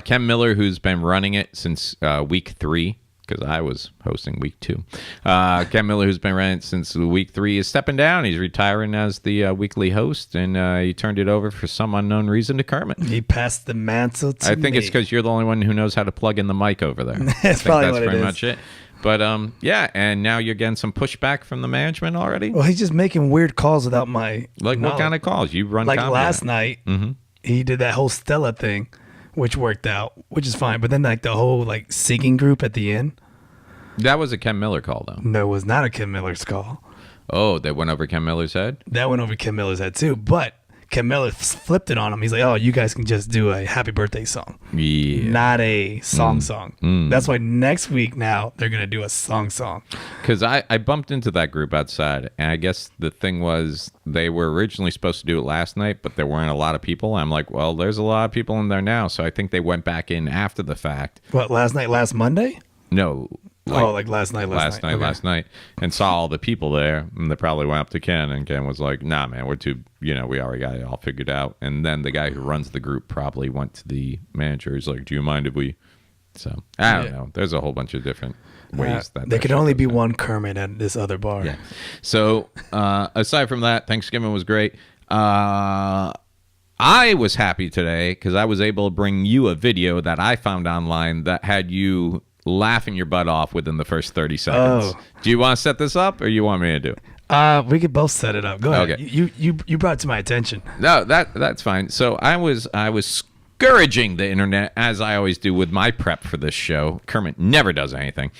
B: Ken Miller, who's been running it since week 3, because I was hosting week 2. Ken Miller, who's been running it since week 3, is stepping down. He's retiring as the weekly host, and he turned it over for some unknown reason to Kermit.
A: He passed the mantle to
B: I think
A: me.
B: it's because you're the only one who knows how to plug in the mic over there.
A: That's probably what it is.
B: pretty much it. But and now you're getting some pushback from the management already.
A: Well, he's just making weird calls without my
B: Like
A: knowledge.
B: what kind of calls? You run
A: like
B: comedy.
A: last night. He did that whole Stella thing, which worked out, which is fine. But then like the whole like singing group at the end.
B: That was a Ken Miller call, though.
A: No, it was not a Ken Miller's call.
B: Oh, that went over Ken Miller's head?
A: That went over Ken Miller's head too. But Ken Miller flipped it on him. He's like, "Oh, you guys can just do a happy birthday song,
B: Yeah.
A: not a song. That's why next week now they're gonna do a song.
B: Because I bumped into that group outside, and I guess the thing was they were originally supposed to do it last night, but there weren't a lot of people. I'm like, well, there's a lot of people in there now, so I think they went back in after the fact.
A: What, last night, last Monday?
B: No.
A: Like last night. Okay.
B: Last night, and saw all the people there, and they probably went up to Ken, and Ken was like, "Nah, man, we're too, we already got it all figured out." And then the guy who runs the group probably went to the manager. He's like, "Do you mind if we?" So I don't know. There's a whole bunch of different ways that
A: there could
B: shit
A: only
B: goes
A: be
B: down.
A: one Kermit at this other bar.
B: Yeah. So aside from that, Thanksgiving was great. I was happy today because I was able to bring you a video that I found online that had you laughing your butt off within the first 30 seconds.
A: Oh.
B: Do you want to set this up or you want me to do it?
A: We could both set it up. Go ahead.
B: Okay.
A: You brought it to my attention.
B: No, that's fine. So I was scourging the internet as I always do with my prep for this show. Kermit never does anything.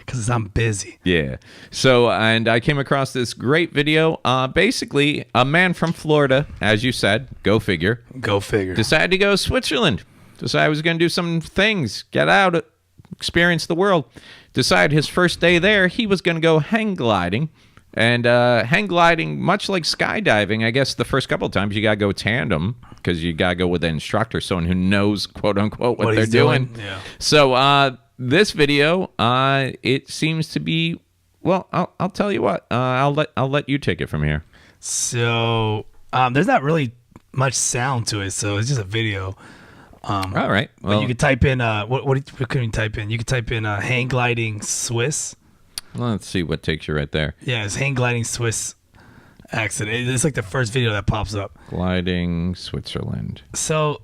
A: Because I'm busy.
B: Yeah. So, and I came across this great video. Basically, a man from Florida, as you said, go figure,
A: Go figure.
B: decided to go to Switzerland. Decided he was going to do some things, get out, experience the world. Decided his first day there, he was going to go hang gliding. And hang gliding, much like skydiving, I guess the first couple of times you got to go tandem because you got to go with an instructor, someone who knows, quote unquote, what they're
A: he's
B: doing.
A: Yeah.
B: So this video, it seems to be, well, I'll tell you what, I'll let you take it from here.
A: So there's not really much sound to it, so it's just a video.
B: All right.
A: But
B: Well,
A: you could type in what can you type in? You could type in hang gliding Swiss.
B: let's see what takes you right there.
A: Yeah, it's hang gliding Swiss accident. It's like the first video that pops up.
B: Gliding Switzerland.
A: So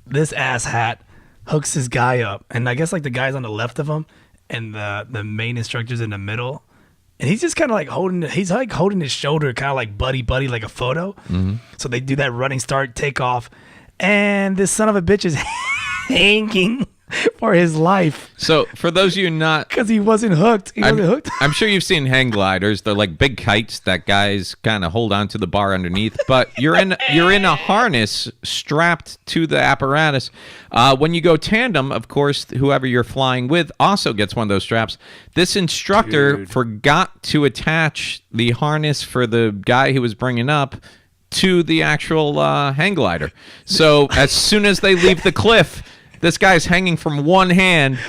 A: this ass hat hooks this guy up, and I guess like the guy's on the left of him, and the main instructor's in the middle, and he's just kind of like holding his shoulder, kind of like buddy, like a photo. Mm-hmm. So they do that running start, take off, and this son of a bitch is hanging for his life
B: So for those of you not,
A: because he wasn't hooked.
B: I'm sure you've seen hang gliders. They're like big kites that guys kind of hold onto the bar underneath. But you're in a harness strapped to the apparatus. When you go tandem, of course, whoever you're flying with also gets one of those straps. This instructor forgot to attach the harness for the guy who was bringing up to the actual hang glider. So as soon as they leave the cliff, this guy's hanging from one hand.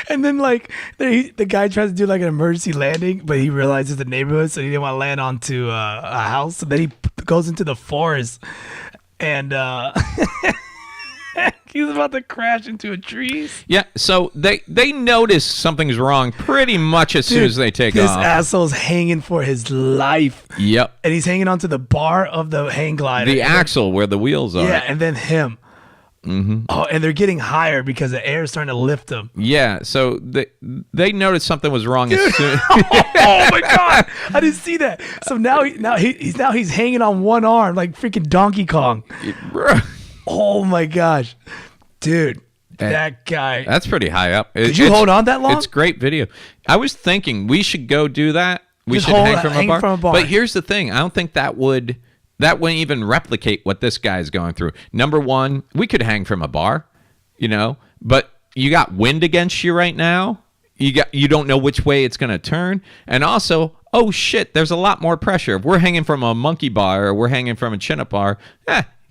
A: And then like the guy tries to do like an emergency landing, but he realizes the neighborhood, so he didn't want to land onto a house. So then he goes into the forest, and he's about to crash into a tree.
B: Yeah, so they notice something's wrong pretty much as soon as they take
A: this
B: off.
A: This asshole's hanging for his life.
B: Yep.
A: And he's hanging onto the bar of the hang glider.
B: The axle where the wheels are.
A: Yeah, and then him. Mm-hmm. Oh, and they're getting higher because the air is starting to lift them.
B: Yeah, so they noticed something was wrong as soon.
A: Oh my god, I didn't see that. So now he's hanging on one arm like freaking Donkey Kong. Oh my gosh, dude, that guy.
B: That's pretty high up.
A: Did you hold on that long?
B: It's great video. I was thinking we should go do that. We
A: Just
B: should hang
A: hang from a bar.
B: But here's the thing: I don't think that wouldn't even replicate what this guy's going through. Number one, we could hang from a bar, but you got wind against you right now. You don't know which way it's going to turn. And also, oh shit, there's a lot more pressure. If we're hanging from a monkey bar or we're hanging from a chin-up bar,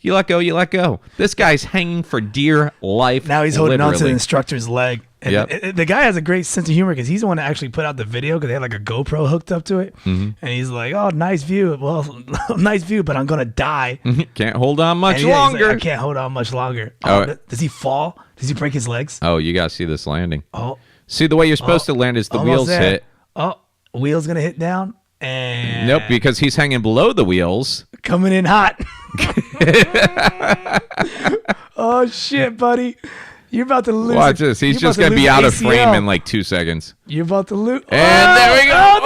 B: you let go. This guy's hanging for dear life.
A: Now he's holding on to the
B: literally.
A: instructor's leg. And the guy has a great sense of humor because he's the one that actually put out the video because they had like a GoPro hooked up to it. Mm-hmm. And he's like, oh, nice view. Well, nice view, but I'm going to die.
B: Can't hold on much
A: He's
B: longer.
A: like, I can't hold on much longer.
B: Oh.
A: Does he fall? Does he break his legs?
B: Oh, you got to see this landing.
A: Oh.
B: See, the way you're supposed to land is the
A: Almost
B: wheels
A: there.
B: hit.
A: Oh, wheels going to hit down. And
B: Nope, because he's hanging below the wheels.
A: coming in hot. Oh, shit, buddy. You're about to lose.
B: Watch this. He's just going to be out of frame in like 2 seconds.
A: You're about to lose.
B: And there we go.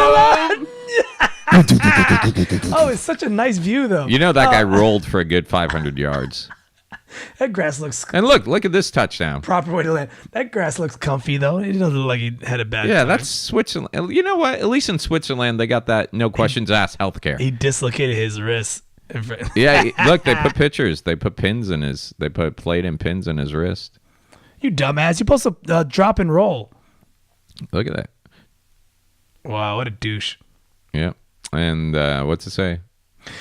A: Oh, it's such a nice view, though.
B: You know that guy rolled for a good 500 yards.
A: That grass looks
B: And look at this touchdown.
A: proper way to land. That grass looks comfy, though. It doesn't look like he had a bad
B: Yeah,
A: time.
B: that's Switzerland. You know what? At least in Switzerland, they got that no questions asked healthcare.
A: He dislocated his wrist.
B: Yeah, look, they put pictures. They put plate and pins in his wrist.
A: You dumbass. You're supposed to drop and roll.
B: Look at that.
A: Wow, what a douche.
B: Yeah. And what's it say?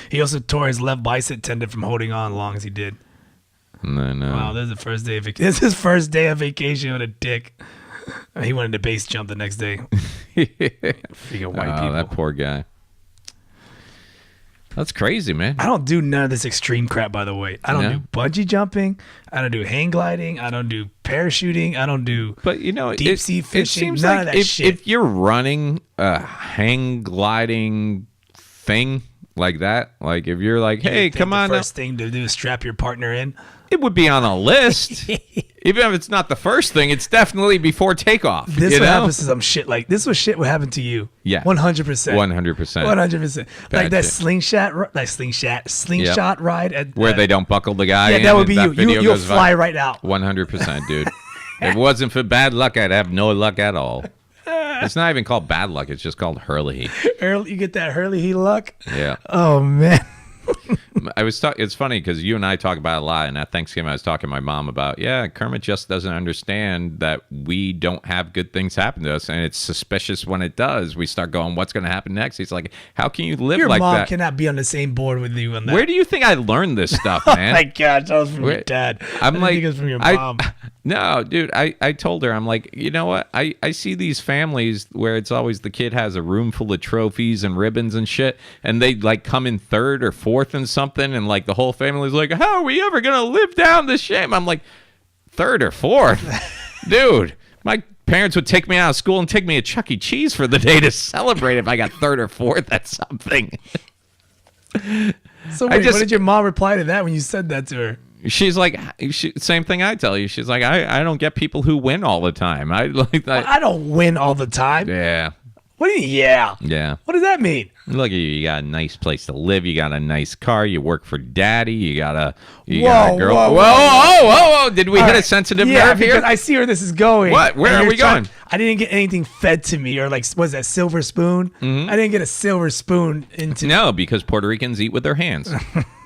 A: He also tore his left bicep tendon from holding on as long as he did.
B: And then,
A: Wow, this is the first day of vacation. This is his first day of vacation with a dick. He wanted to base jump the next day. Freaking white people.
B: That poor guy. That's crazy, man.
A: I don't do none of this extreme crap, by the way. I don't do bungee jumping. I don't do hang gliding. I don't do parachuting. I don't do deep sea fishing.
B: It seems
A: none
B: like
A: of that shit.
B: If you're running a hang gliding thing like that, like if you're like, hey, come on.
A: The first thing to do is strap your partner in.
B: It would be on a list. Even if it's not the first thing, it's definitely before takeoff.
A: This what happens to some shit like this. Was shit would happen to you.
B: Yeah,
A: 100%.
B: 100%.
A: Like that slingshot ride at
B: where they don't buckle the guy.
A: Yeah, that would be you. You'll fly right out.
B: 100%, dude. If it wasn't for bad luck, I'd have no luck at all. It's not even called bad luck. It's just called Hurley.
A: You get that Hurley luck.
B: Yeah.
A: Oh man.
B: It's funny because you and I talk about it a lot, and at Thanksgiving I was talking to my mom about, Kermit just doesn't understand that we don't have good things happen to us, and it's suspicious when it does. We start going, what's going to happen next? He's like, how can you live like that?
A: Your mom cannot be on the same board with you on that.
B: Where do you think I learned this stuff, man?
A: Oh my God, that was from your dad. I think it was from your mom.
B: No, dude, I told her, I'm like, you know what? I see these families where it's always the kid has a room full of trophies and ribbons and shit, and they like come in third or fourth in something, and like the whole family's like, how are we ever going to live down this shame? I'm like, third or fourth? Dude, my parents would take me out of school and take me to Chuck E. Cheese for the day to celebrate if I got third or fourth at something.
A: So wait, what did your mom reply to that when you said that to her?
B: She's like, same thing I tell you. She's like, I don't get people who win all the time. I
A: don't win all the time.
B: Yeah.
A: What do you mean, yeah?
B: Yeah.
A: What does that mean?
B: Look at you. You got a nice place to live. You got a nice car. You work for daddy. You got a girl. Whoa. Did we hit a sensitive nerve here?
A: I see where this is going.
B: What? Where are we going?
A: I didn't get anything fed to me, or like, was that silver spoon? Mm-hmm. I didn't get a silver spoon into.
B: No, because Puerto Ricans eat with their hands.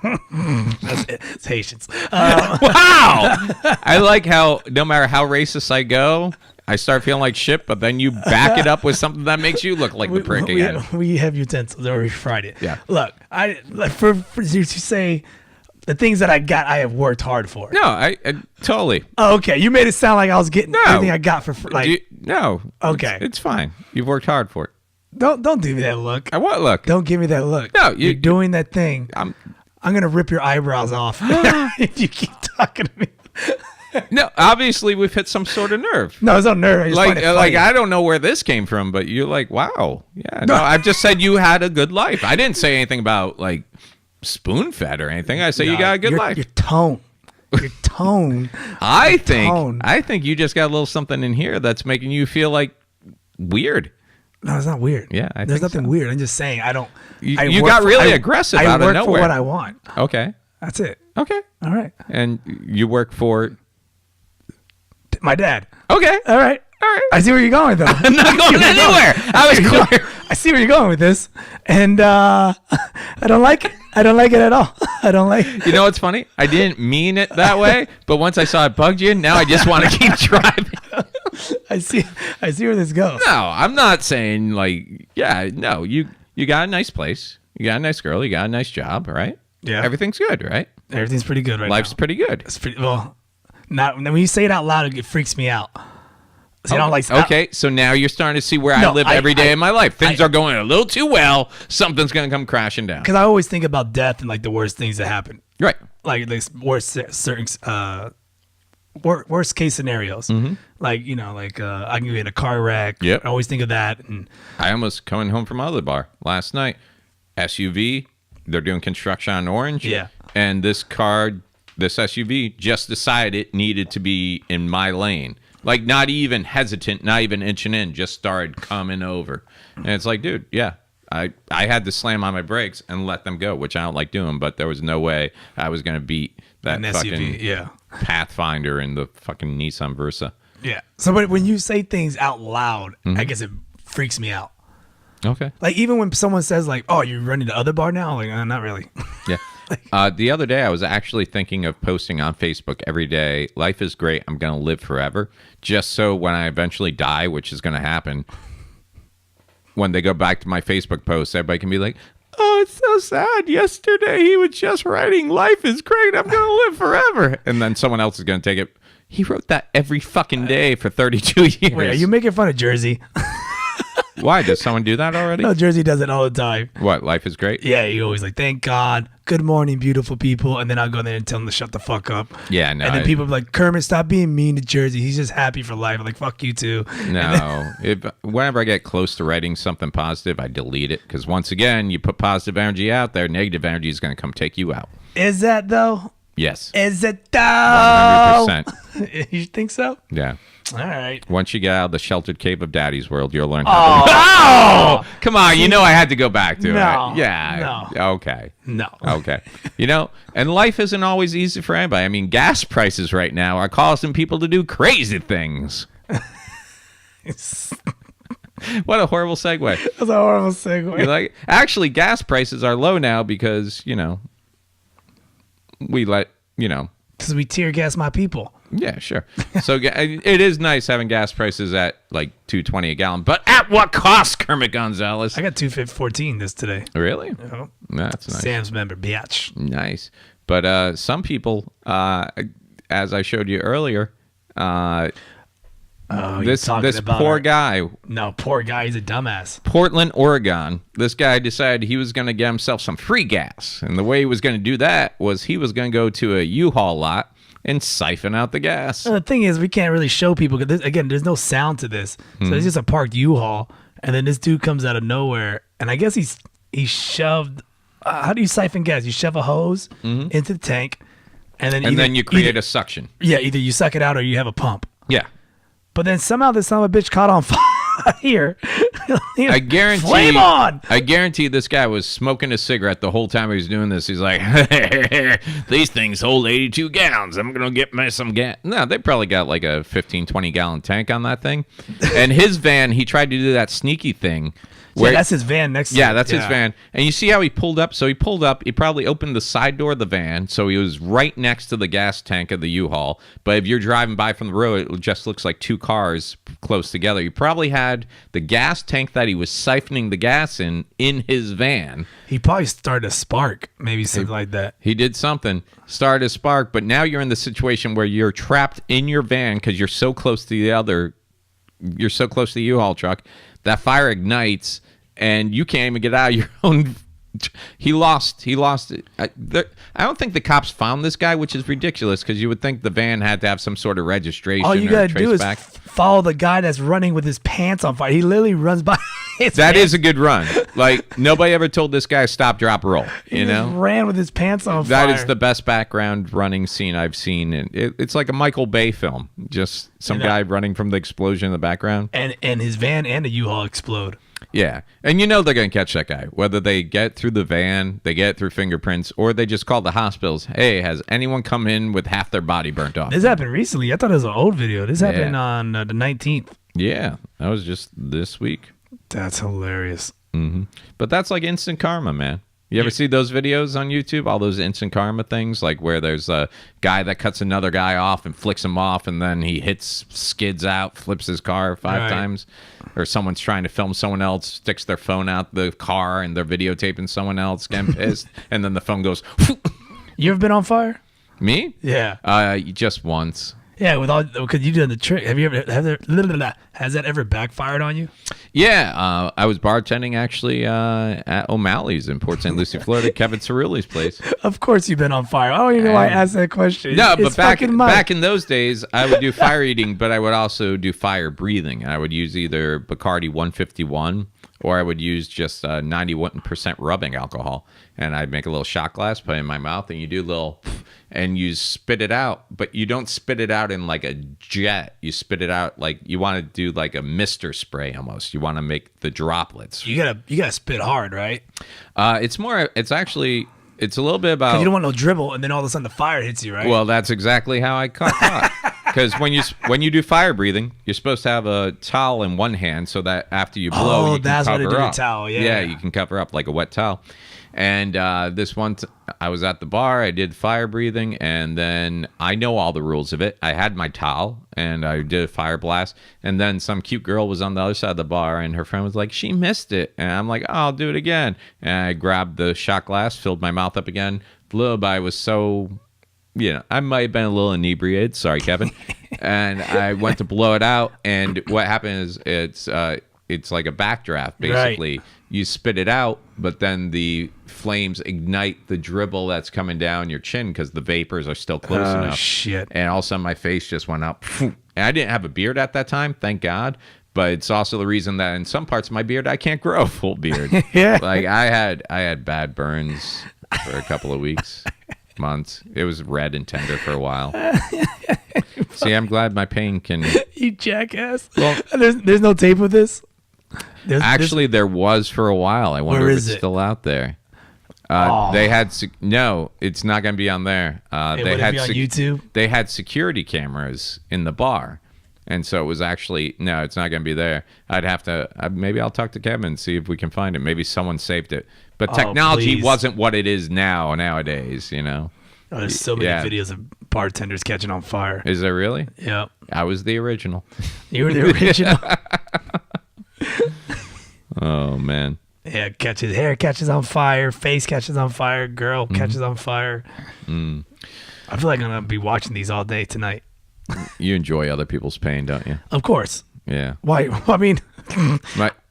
A: It's Haitians.
B: Wow. I like how no matter how racist I go, I start feeling like shit, but then you back it up with something that makes you look like the prick again.
A: We have utensils, or we fried it.
B: Yeah.
A: Look, for you to say the things that I got, I have worked hard for.
B: No, I totally.
A: Oh, okay. You made it sound like I was getting everything I got for free.
B: No.
A: Okay.
B: It's fine. You've worked hard for it.
A: Don't give me that look.
B: What look?
A: Don't give me that look.
B: No,
A: you're doing that thing. I'm gonna rip your eyebrows off if you keep talking to me.
B: No, obviously we've hit some sort of nerve.
A: No, it's not nerve.
B: Like I don't know where this came from, but you're like, wow, yeah. No, I've just said you had a good life. I didn't say anything about like spoon fed or anything. I say you got a good life.
A: Your tone.
B: I think you just got a little something in here that's making you feel like weird.
A: No, it's not weird.
B: Yeah,
A: there's nothing weird. I'm just saying I don't.
B: You got really aggressive out of nowhere.
A: I work for what I want.
B: Okay.
A: That's it.
B: Okay.
A: All right.
B: And you work for
A: my dad.
B: Okay.
A: All right. I see where you're going, though.
B: I'm not going anywhere. I was clear.
A: I see where you're going with this, and I don't like it. I don't like it at all. I don't like it.
B: You know what's funny? I didn't mean it that way, but once I saw it bugged you, now I just want to keep driving.
A: I see where this goes.
B: No, I'm not saying like, no, you got a nice place. You got a nice girl. You got a nice job, right?
A: Yeah.
B: Everything's good, right?
A: Everything's pretty good right now.
B: Life's pretty good.
A: It's pretty well. Not when you say it out loud, it freaks me out. So you don't like.
B: Okay, so now you're starting to see where I live every day of my life. Things are going a little too well. Something's going to come crashing down.
A: Because I always think about death and like the worst things that happen.
B: Right.
A: Like the worst case scenarios.
B: Mm-hmm.
A: Like I can get in a car wreck.
B: Yep.
A: I always think of that. And
B: I almost coming home from other bar last night. SUV. They're doing construction on Orange.
A: Yeah.
B: And this SUV just decided it needed to be in my lane. Like, not even hesitant, not even inching in, just started coming over. And it's like, dude, yeah, I had to slam on my brakes and let them go, which I don't like doing, but there was no way I was going to beat that fucking
A: SUV,
B: Pathfinder in the fucking Nissan Versa.
A: Yeah. So but when you say things out loud,
B: Mm-hmm.
A: I guess it freaks me out.
B: Okay.
A: Like, even when someone says, like, oh, you're running the other bar now? I'm like, not really.
B: Yeah. The other day, I was actually thinking of posting on Facebook every day, life is great, I'm going to live forever. Just so when I eventually die, which is going to happen, when they go back to my Facebook posts, everybody can be like, oh, it's so sad. Yesterday, he was just writing, life is great, I'm going to live forever. And then someone else is going to take it. He wrote that every fucking day for 32 years.
A: Wait, are you making fun of Jersey?
B: Why? Does someone do that already?
A: No, Jersey does it all the time.
B: What? Life is great?
A: Yeah, you always like, thank God, good morning, beautiful people. And then I'll go there and tell them to shut the fuck up.
B: Yeah, no.
A: And then people be like, Kermit, stop being mean to Jersey. He's just happy for life. I'm like, fuck you too.
B: No. Whenever I get close to writing something positive, I delete it. Because once again, you put positive energy out there, negative energy is going to come take you out.
A: Is that though?
B: Yes.
A: Is it though?
B: 100%.
A: You think so?
B: Yeah.
A: All right.
B: Once you get out of the sheltered cave of Daddy's world, you'll learn how to... Oh! Come on, you know I had to go back to
A: No.
B: it. Yeah.
A: No.
B: Okay.
A: No.
B: Okay. You know, and life isn't always easy for anybody. I mean, gas prices right now are causing people to do crazy things. What a horrible segue.
A: That's a horrible segue.
B: You're like, actually, gas prices are low now because, you know, we let, you know...
A: Because we tear gas my people.
B: Yeah, sure. So it is nice having gas prices at like $2.20 a gallon, but at what cost, Kermit Gonzalez?
A: I got 214 this today.
B: Really?
A: Oh.
B: That's nice.
A: Sam's member, biatch.
B: Nice. But some people, as I showed you earlier, this poor guy.
A: No, poor guy. He's a dumbass.
B: Portland, Oregon. This guy decided he was going to get himself some free gas. And the way he was going to do that was he was going to go to a U-Haul lot and siphon out the gas.
A: The thing is, we can't really show people because again, there's no sound to this, so it's just a parked U-Haul, and then this dude comes out of nowhere, and I guess he shoved. How do you siphon gas? You shove a hose into the tank, and then
B: you create a suction.
A: Yeah, either you suck it out or you have a pump.
B: Yeah.
A: But then somehow this son of a bitch caught on fire.
B: I guarantee.
A: Flame on!
B: I guarantee this guy was smoking a cigarette the whole time he was doing this. He's like, these things hold 82 gallons. I'm going to get me some gas. No, they probably got like a 15, 20 gallon tank on that thing. And his van, he tried to do that sneaky thing.
A: Yeah, that's his van next to
B: Yeah,
A: it.
B: that's his van. And you see how he pulled up? So he pulled up. He probably opened the side door of the van. So he was right next to the gas tank of the U-Haul. But if you're driving by from the road, it just looks like two cars close together. He probably had the gas tank that he was siphoning the gas in his van.
A: He probably started a spark, maybe something like that.
B: He did something, started a spark. But now you're in the situation where you're trapped in your van because you're so close to you're so close to the U-Haul truck. That fire ignites, and you can't even get out of your own. He lost it. I don't think the cops found this guy, which is ridiculous because you would think the van had to have some sort of registration.
A: All you
B: or
A: gotta
B: trace
A: do is
B: back.
A: follow the guy that's running with his pants on fire. He literally runs by.
B: That is a good run. Like nobody ever told this guy stop, drop, roll.
A: He just ran with his pants on fire.
B: That is the best background running scene I've seen, and it's like a Michael Bay film. Just some guy running from the explosion in the background,
A: and his van and the U-Haul explode.
B: Yeah, and you know they're going to catch that guy. Whether they get through the van, they get through fingerprints, or they just call the hospitals. Hey, has anyone come in with half their body burnt off?
A: This happened recently. I thought it was an old video. This happened on the 19th.
B: Yeah, that was just this week.
A: That's hilarious.
B: Mm-hmm. But that's like instant karma, man. You ever see those videos on YouTube? All those instant karma things, like where there's a guy that cuts another guy off and flicks him off, and then he skids out, flips his car 5 times. Or someone's trying to film someone else, sticks their phone out the car, and they're videotaping someone else getting pissed, and then the phone goes.
A: You ever been on fire?
B: Me?
A: Yeah.
B: Just once.
A: Yeah, because you did the trick. Has that ever backfired on you?
B: Yeah, I was bartending actually at O'Malley's in Port St. Lucie, Florida, Kevin Cerulli's place.
A: Of course you've been on fire. I don't even know why I asked that question.
B: No, but back in those days, I would do fire eating, but I would also do fire breathing. I would use either Bacardi 151 or I would use just 91% rubbing alcohol. And I'd make a little shot glass, put it in my mouth, and you do a little, and you spit it out. But you don't spit it out in like a jet. You spit it out like you want to do like a mister spray almost. You want to make the droplets.
A: You gotta spit hard, right?
B: It's a little bit about.
A: 'Cause you don't want no dribble, and then all of a sudden the fire hits you, right?
B: Well, that's exactly how I caught. Because when you do fire breathing, you're supposed to have a towel in one hand so that after you blow, you can
A: that's
B: cover
A: what they do
B: up.
A: with towel. Yeah,
B: Yeah, you can cover up like a wet towel. And this one, I was at the bar. I did fire breathing, and then I know all the rules of it. I had my towel, and I did a fire blast. And then some cute girl was on the other side of the bar, and her friend was like, she missed it. And I'm like, oh, I'll do it again. And I grabbed the shot glass, filled my mouth up again, blew, but I was so... I might have been a little inebriated. Sorry, Kevin. And I went to blow it out, and what happened is it's like a backdraft, basically. Right. You spit it out, but then the flames ignite the dribble that's coming down your chin because the vapors are still close enough.
A: Shit.
B: And all of a sudden, my face just went up. And I didn't have a beard at that time, thank God. But it's also the reason that in some parts of my beard, I can't grow a full beard.
A: Yeah.
B: Like I had bad burns for a couple of weeks. Months. It was red and tender for a while. See, I'm glad my pain can...
A: You jackass. Well, there's no tape of this?
B: There was for a while. I wonder if it's still out there. They had... No, it's not going to be on there. They had
A: be on YouTube?
B: They had security cameras in the bar. And so it was actually... No, it's not going to be there. I'd have to... maybe I'll talk to Kevin and see if we can find it. Maybe someone saved it. But technology wasn't what it is nowadays, Oh,
A: there's so many videos of bartenders catching on fire.
B: Is there really?
A: Yeah.
B: I was the original.
A: You were the original?
B: Oh, man.
A: Yeah, hair catches on fire, face catches on fire, girl catches on fire.
B: Mm.
A: I feel like I'm going to be watching these all day tonight.
B: You enjoy other people's pain, don't you?
A: Of course.
B: Yeah.
A: Why? I mean...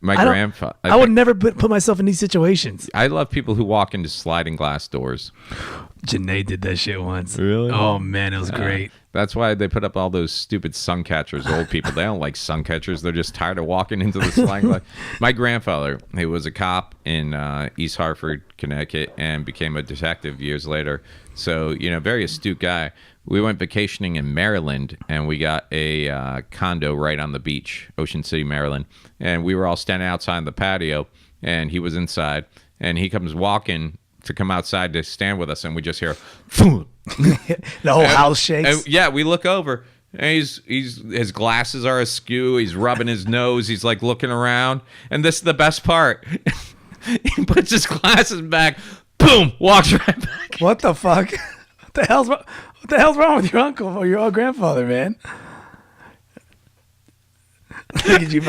B: My grandfather.
A: I would never put myself in these situations.
B: I love people who walk into sliding glass doors.
A: Janae did that shit once.
B: Really?
A: Oh man, it was great.
B: That's why they put up all those stupid sun catchers. Old people, they don't like sun catchers. They're just tired of walking into the sliding glass. My grandfather, he was a cop in East Hartford, Connecticut, and became a detective years later. So very astute guy. We went vacationing in Maryland, and we got a condo right on the beach, Ocean City, Maryland. And we were all standing outside the patio, and he was inside. And he comes walking to come outside to stand with us, and we just hear,
A: the whole house shakes.
B: And, we look over, and his glasses are askew. He's rubbing his nose. He's like looking around, and this is the best part. He puts his glasses back. Boom! Walks right back.
A: What the fuck? What the hell's wrong with your uncle or your old grandfather, man? Look at you,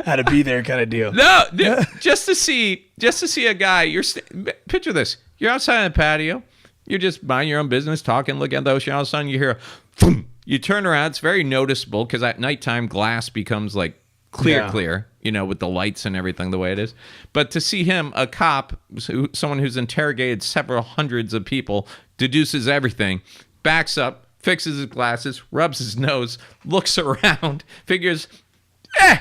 A: how to be there kind of deal.
B: No, just to see a guy. Picture this: you're outside on the patio, you're just minding your own business, talking, looking at the ocean. All of a sudden, you hear, boom! You turn around. It's very noticeable because at nighttime, glass becomes like clear, with the lights and everything the way it is. But to see him, a cop, someone who's interrogated several hundreds of people, deduces everything, backs up, fixes his glasses, rubs his nose, looks around, figures, and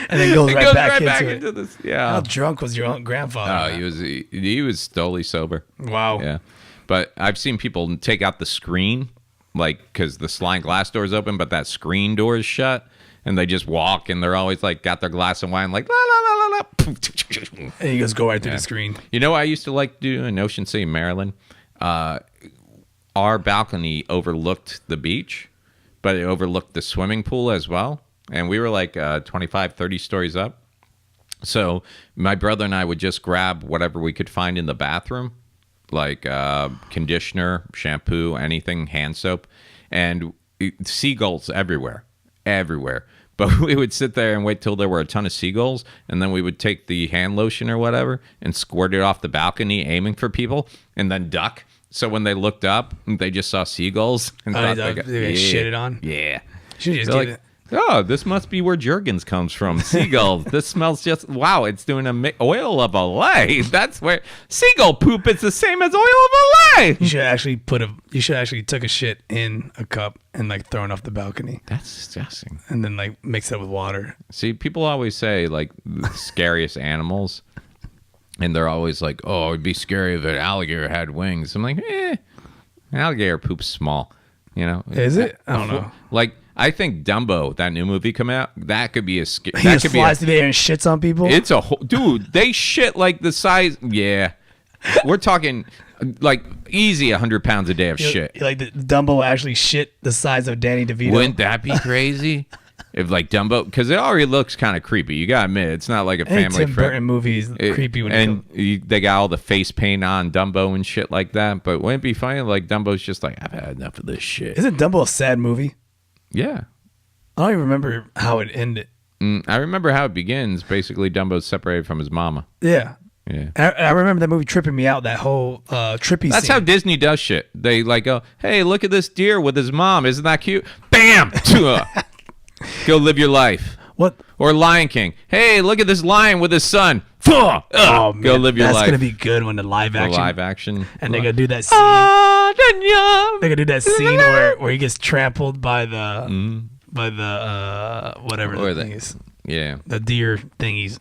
A: then goes right back into it.
B: This. Yeah.
A: How drunk was your own grandfather?
B: Oh, he was totally sober.
A: Wow.
B: Yeah. But I've seen people take out the screen, because the sliding glass door is open, but that screen door is shut. And they just walk, and they're always got their glass of wine, like la la la la la.
A: And you just go right through the screen.
B: You know what I used to like to do in Ocean City, Maryland? Our balcony overlooked the beach, but it overlooked the swimming pool as well. And we were 25, 30 stories up. So my brother and I would just grab whatever we could find in the bathroom, like conditioner, shampoo, anything, hand soap, and seagulls everywhere. But we would sit there and wait till there were a ton of seagulls, and then we would take the hand lotion or whatever and squirt it off the balcony, aiming for people, and then duck. So when they looked up, they just saw seagulls and thought
A: they got shitted on.
B: Yeah,
A: should just give it.
B: Oh, this must be where Jergens comes from. Seagulls. This smells just, wow, it's doing oil of Olay. That's where seagull poop is the same as oil of Olay.
A: You should actually took a shit in a cup and throw it off the balcony.
B: That's disgusting.
A: And then mix it with water.
B: See, people always say the scariest animals, and they're always like, oh, it'd be scary if an alligator had wings. I'm like, alligator poop's small.
A: Is it? I don't know.
B: I think Dumbo, that new movie come out, that could be a scary.
A: He just flies through the air and shits on people?
B: It's a whole... Dude, they shit the size... Yeah. We're talking Like easy 100 pounds a day of shit.
A: Like the Dumbo actually shit the size of Danny DeVito.
B: Wouldn't that be crazy? If like Dumbo, because it already looks kind of creepy. You gotta admit, it's not like a
A: Any
B: family
A: Tim Burton movie is creepy when
B: they got all the face paint on Dumbo and shit like that. But wouldn't it be funny? Like Dumbo's just like, I've had enough of this shit.
A: Isn't Dumbo a sad movie?
B: Yeah,
A: I don't even remember how it ended.
B: I remember how it begins. Basically, Dumbo's separated from his mama.
A: Yeah.
B: Yeah.
A: I remember that movie tripping me out, that whole trippy
B: That's
A: scene.
B: how Disney does shit. They like go, hey, look at this deer with his mom. Isn't that cute? Bam! Go live your life.
A: What?
B: Or Lion King. Hey, look at this lion with his son.
A: Oh, man.
B: Go live your life.
A: That's going to be good when the live action.
B: Live action.
A: And they're going to do that scene. They're going to do that scene where he gets trampled by the whatever
B: Or
A: the thing is.
B: Yeah.
A: The deer thingies.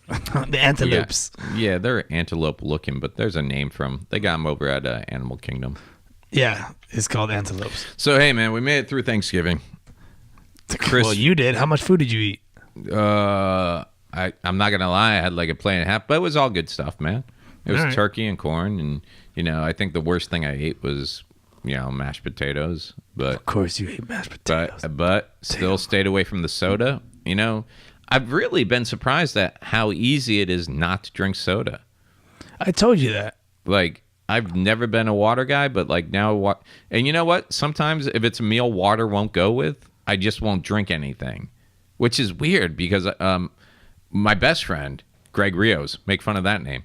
A: The antelopes.
B: Yeah, they're antelope looking, but there's a name from. They got them over at Animal Kingdom.
A: Yeah, it's called antelopes.
B: So, hey, man, we made it through Thanksgiving.
A: Well, you did. How much food did you eat?
B: I'm not going to lie. I had like a plate and a half, but it was all good stuff, man. It was
A: All right.
B: turkey and corn. And, I think the worst thing I ate was, mashed potatoes. But
A: Of course you ate mashed potatoes.
B: but still stayed away from the soda. I've really been surprised at how easy it is not to drink soda.
A: I told you that.
B: Like, I've never been a water guy, but like now, and you know what? Sometimes if it's a meal water won't go with, I just won't drink anything, which is weird because my best friend, Greg Rios, make fun of that name.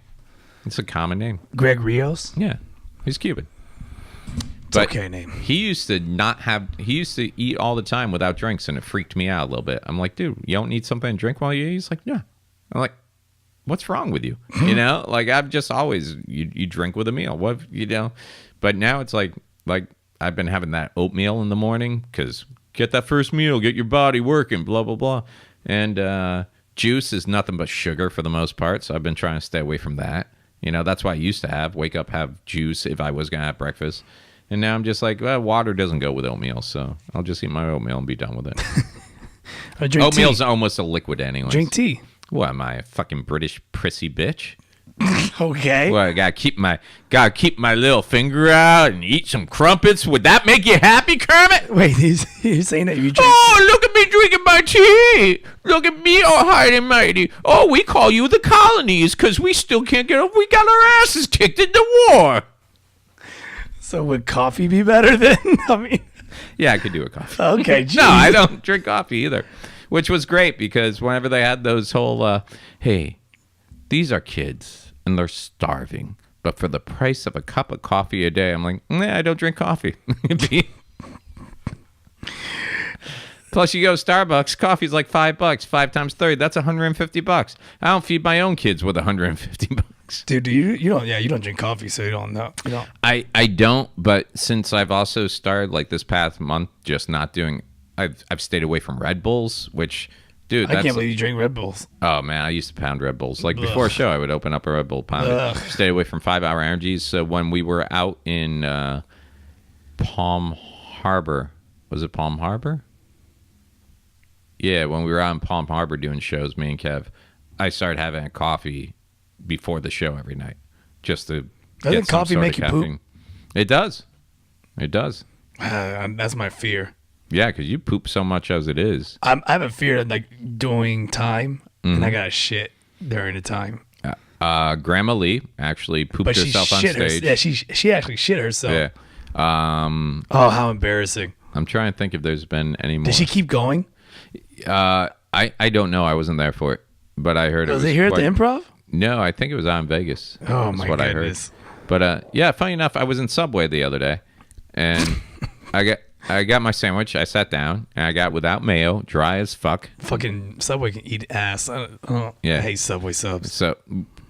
B: It's a common name.
A: Greg Rios?
B: Yeah, he's Cuban.
A: It's okay name.
B: He used to eat all the time without drinks, and it freaked me out a little bit. I'm like, dude, you don't need something to drink while you eat? He's like, yeah. I'm like, what's wrong with you? Like I've just always, you drink with a meal. What, but now it's like I've been having that oatmeal in the morning because get that first meal, get your body working, blah, blah, blah. And juice is nothing but sugar for the most part. So I've been trying to stay away from that. That's why I used to wake up, have juice if I was going to have breakfast. And now I'm just like, well, water doesn't go with oatmeal, so I'll just eat my oatmeal and be done with it. Oatmeal's almost a liquid anyway.
A: Drink tea.
B: What am I, a fucking British prissy bitch?
A: Okay.
B: Well, I gotta keep my little finger out and eat some crumpets. Would that make you happy, Kermit?
A: Wait, you're saying that you drink?
B: Oh, look at me drinking my tea. Look at me, all high and mighty. Oh, we call you the colonies because we still can't get up. We got our asses kicked in the war.
A: So would coffee be better then? I mean,
B: yeah, I could do a coffee.
A: Okay, geez.
B: No, I don't drink coffee either, which was great because whenever they had those whole, hey, these are kids and they're starving, but for the price of a cup of coffee a day, I'm like, I don't drink coffee. Plus, you go to Starbucks, coffee's like $5, 5 times 30. That's $150. I don't feed my own kids with $150.
A: Dude, you don't? Yeah, you don't drink coffee, so you don't know. You don't.
B: I don't, but since I've also started like this past month, just not doing. I've stayed away from Red Bulls, which, dude,
A: I can't believe you drink Red Bulls.
B: Oh man, I used to pound Red Bulls. Like before a show, I would open up a Red Bull, pound it. Stay away from 5 Hour Energies. So when we were out in Palm Harbor, was it Palm Harbor? Yeah, when we were out in Palm Harbor doing shows, me and Kev, I started having a coffee before the show every night, just to
A: Doesn't coffee make you poop?
B: It does. It does.
A: That's my fear.
B: Yeah, because you poop so much as it is.
A: I have a fear of like doing time, and I got shit during the time.
B: Grandma Lee actually pooped herself on stage.
A: Yeah, she actually shit herself.
B: Yeah.
A: Oh, how embarrassing!
B: I'm trying to think if there's been any more.
A: Did she keep going?
B: I don't know. I wasn't there for it, but I heard
A: Was it here at the Improv?
B: No, I think it was out in Vegas.
A: Oh my
B: what
A: goodness!
B: I heard. But yeah, funny enough, I was in Subway the other day, and I got my sandwich. I sat down, and I got without mayo, dry as fuck.
A: Fucking Subway can eat ass. I hate Subway subs.
B: So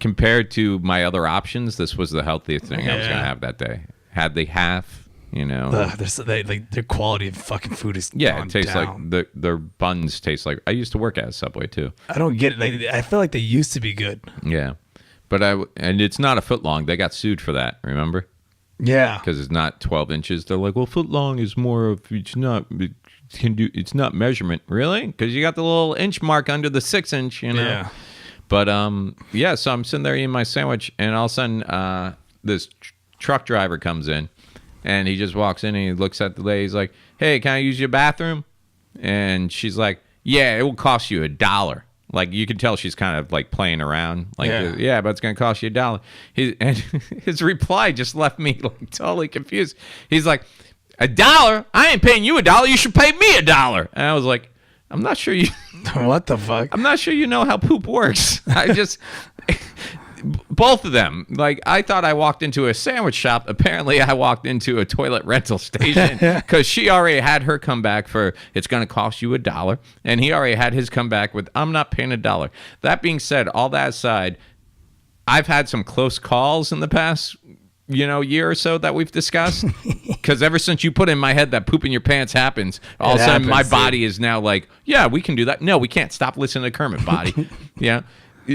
B: compared to my other options, this was the healthiest thing I was gonna have that day. Had the half.
A: Their quality of fucking food is
B: it tastes
A: down.
B: like their buns taste like. I used to work at Subway too.
A: I don't get it. I feel like they used to be good.
B: Yeah, but and it's not a foot long. They got sued for that. Remember?
A: Yeah,
B: because it's not 12 inches. They're like, well, foot long is more of it's not measurement, really, because you got the little inch mark under the 6 inch.
A: Yeah.
B: But so I'm sitting there eating my sandwich, and all of a sudden this truck driver comes in, and he just walks in and he looks at the lady. He's like, "Hey, can I use your bathroom?" And she's like, "Yeah, it will cost you $1." Like, you can tell she's kind of like playing around. Like, yeah, but it's going to cost you $1. And his reply just left me like totally confused. He's like, $1? I ain't paying you $1. You should pay me $1. And I was like, I'm not sure you.
A: What the fuck?
B: I'm not sure you know how poop works. I just. Both of them. Like, I thought I walked into a sandwich shop. Apparently, I walked into a toilet rental station because she already had her come back for, it's going to cost you $1. And he already had his come back with, I'm not paying $1. That being said, all that aside, I've had some close calls in the past, year or so that we've discussed. Because ever since you put in my head that poop in your pants happens, all of a sudden my body is now like, yeah, we can do that. No, we can't. Stop listening to Kermit, body. Yeah.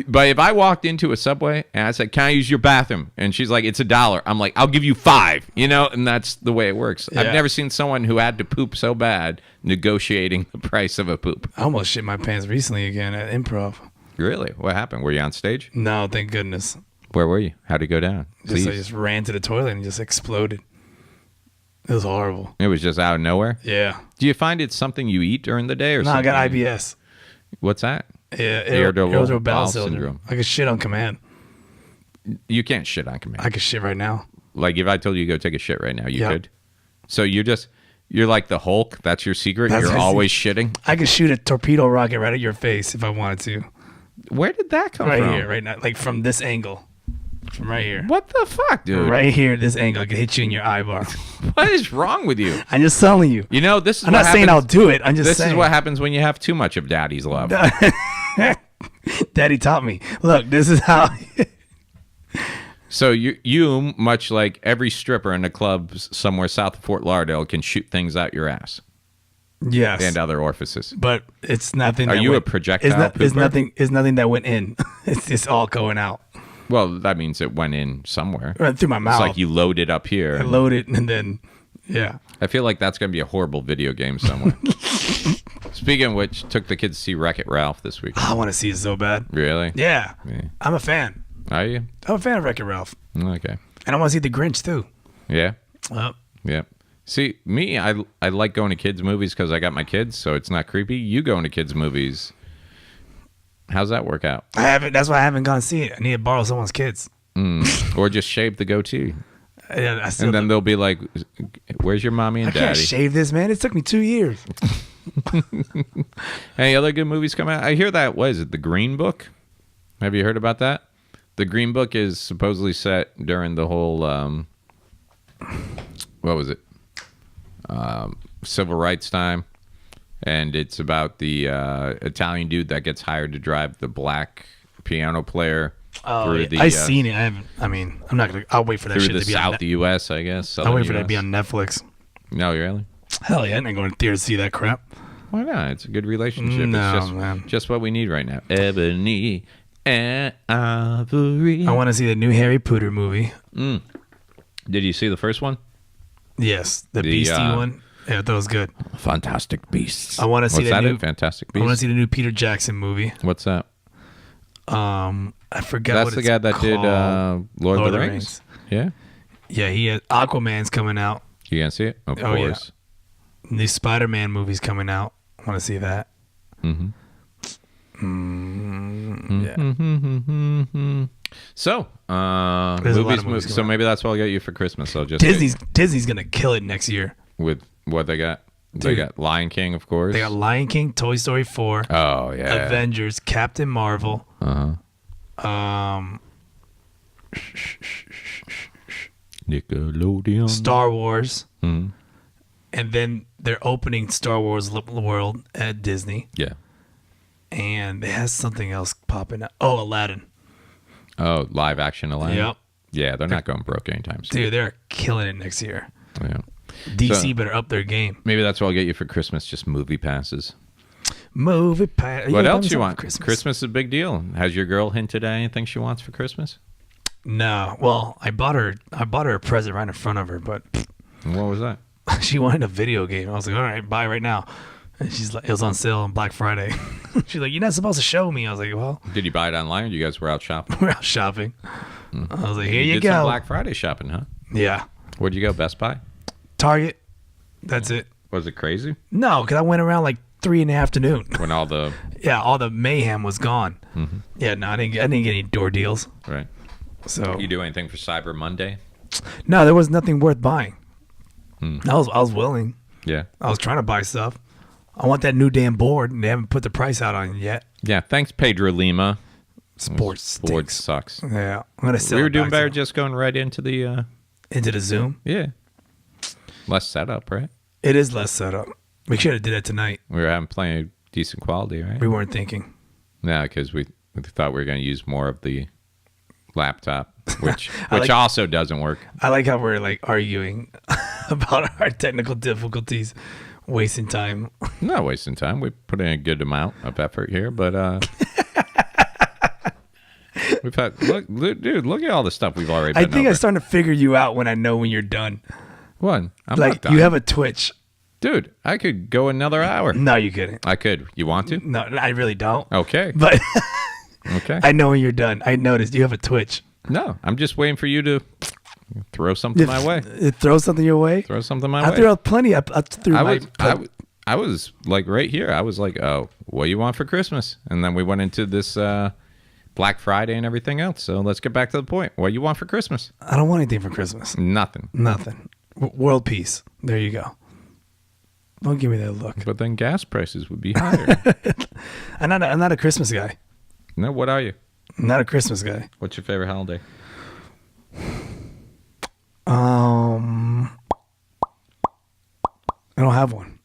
B: But if I walked into a Subway and I said, "Can I use your bathroom?" and she's like, "It's $1," I'm like, "I'll give you $5," and that's the way it works. Yeah. I've never seen someone who had to poop so bad negotiating the price of a poop.
A: I almost shit my pants recently again at improv.
B: Really? What happened? Were you on stage?
A: No, thank goodness.
B: Where were you? How'd it go down?
A: I just ran to the toilet and just exploded. It was horrible.
B: It was just out of nowhere?
A: Yeah.
B: Do you find it's something you eat during the day or
A: something? No, I got IBS.
B: What's that?
A: Yeah, irritable bowel syndrome. I can shit on command.
B: You can't shit on command.
A: I can shit right now.
B: Like, if I told you to go take a shit right now, you could? So you're like the Hulk? That's your secret? You're always shitting?
A: I could shoot a torpedo rocket right at your face if I wanted to.
B: Where did that come from?
A: Right here, right now. Like, from this angle. From right here.
B: What the fuck, dude?
A: Right here, this angle. I can hit you in your eyeball.
B: What is wrong with you?
A: I'm just telling you.
B: This is
A: I'm not saying I'll do it. I'm just saying.
B: This is what happens when you have too much of daddy's love.
A: Daddy taught me. Look, this is how.
B: So you, much like every stripper in the clubs somewhere south of Fort Lauderdale, can shoot things out your ass.
A: Yes.
B: And other orifices.
A: But it's nothing.
B: Are you a projectile?
A: It's nothing that went in. It's all going out.
B: Well, that means it went in somewhere.
A: Right through my mouth.
B: It's like you load it up here.
A: I load it and then, yeah.
B: I feel like that's going to be a horrible video game somewhere. Speaking of which, took the kids to see Wreck-It Ralph this week.
A: I want to see it so bad.
B: Really?
A: Yeah. I'm a fan.
B: Are you?
A: I'm a fan of Wreck-It Ralph.
B: Okay.
A: And I want to see The Grinch, too.
B: Yeah? Yeah. See, me, I like going to kids' movies because I got my kids, so it's not creepy. You going to kids' movies... How's that work out?
A: I haven't. That's why I haven't gone to see it. I need to borrow someone's kids.
B: Or just shave the goatee.
A: Yeah,
B: and then they'll be like, "Where's your mommy and daddy?"
A: I can't shave this, man. It took me 2 years.
B: Any other good movies come out? I hear that. What is it? The Green Book? Have you heard about that? The Green Book is supposedly set during the whole. What was it? Civil rights time. And it's about the Italian dude that gets hired to drive the black piano player through the.
A: I've seen it. I haven't. I mean, I'm not gonna. I'll wait for that shit
B: through
A: to be
B: the
A: on
B: South U.S. I guess.
A: I'll wait for that to be on Netflix.
B: No, really?
A: Hell yeah! I ain't going to theater to see that crap.
B: Why not? It's a good relationship.
A: No,
B: it's
A: man.
B: Just what we need right now. Ebony and Ivory.
A: I want to see the new Harry Potter movie.
B: Did you see the first one?
A: Yes, the Beastie one. Yeah, that was good.
B: Fantastic Beasts.
A: I want to see the new
B: Fantastic Beasts.
A: I want to see the new Peter Jackson movie.
B: What's that?
A: I forgot.
B: That's
A: what
B: the
A: it's
B: guy that
A: called.
B: did Lord of the Rings. Yeah.
A: Yeah, he has Aquaman's coming out.
B: You gonna see it? Of course.
A: Yeah. The Spider-Man movie's coming out. I want to see that.
B: Yeah. So, movies. So maybe that's what I'll get you for Christmas. I'll just
A: Disney's gonna kill it next year
B: with what they got. They got Lion King, of course.
A: They got Lion King, Toy Story 4.
B: Oh yeah.
A: Avengers, Captain Marvel.
B: Nickelodeon.
A: Star Wars. And then they're opening Star Wars World at Disney.
B: Yeah.
A: And it has something else popping up. Oh, Aladdin.
B: Oh, live action Aladdin.
A: Yep.
B: Yeah, they're not going broke anytime soon.
A: Dude, they're killing it next year.
B: Yeah.
A: DC better up their game.
B: Maybe that's what I'll get you for Christmas, just movie passes.
A: Movie pass.
B: What else you want? Christmas is a big deal. Has your girl hinted at anything she wants for Christmas?
A: No. Well, I bought her a present right in front of her, but
B: what was that?
A: She wanted a video game. I was like, all right, buy right now. And she's like, it was on sale on Black Friday. She's like, you're not supposed to show me. I was like, well.
B: Did you buy it online or you guys were out shopping?
A: We're out shopping. I was like, here you
B: did
A: go.
B: Some Black Friday shopping, huh?
A: Yeah.
B: Where'd you go? Best Buy?
A: Target. That's it.
B: Was it crazy
A: No, because I went around like 3 in the afternoon.
B: when all the
A: All the mayhem was gone. Yeah, no, I didn't get any door deals.
B: right?
A: So
B: You do anything for Cyber Monday?
A: no, there was nothing worth buying. I was willing.
B: Yeah.
A: I was trying to buy stuff. I want that new damn board, and they haven't put the price out on it yet.
B: Yeah. Thanks, Pedro Lima.
A: Sports
B: Board
A: stinks.
B: sucks.
A: Yeah, I'm gonna sell.
B: We were
A: it
B: doing
A: back
B: better
A: to-
B: just going right into the
A: into the Zoom.
B: yeah. Less setup, right?
A: It is less setup. We should have did it tonight.
B: We were having plenty of decent quality, right?
A: We weren't thinking.
B: No, because we thought we were going to use more of the laptop, which
A: like-
B: also doesn't work.
A: I like how we're like arguing about our technical difficulties, wasting time.
B: Not wasting time. We put in a good amount of effort here, but we've had dude. Look at all the stuff we've already.
A: I
B: Been
A: think
B: over.
A: I'm starting to figure you out when I know when you're done.
B: What? I'm
A: Like
B: not done.
A: you have a twitch.
B: Dude, I could go another hour.
A: No, you couldn't.
B: I could. You want to?
A: No, I really don't.
B: Okay.
A: But
B: Okay.
A: I know when you're done. I noticed you have a twitch.
B: No, I'm just waiting for you to throw something my way.
A: Throw something your way.
B: Throw something my
A: I
B: way.
A: threw out plenty. I threw
B: I was like right here. I was like, oh, what do you want for Christmas? And then we went into this Black Friday and everything else. So let's get back to the point. What do you want for Christmas?
A: I don't want anything for Christmas.
B: Nothing.
A: Nothing. World peace. There you go. Don't give me that look.
B: But then gas prices would be higher.
A: I'm not a Christmas guy.
B: No, what are you?
A: I'm not a Christmas guy.
B: What's your favorite holiday?
A: I don't have one.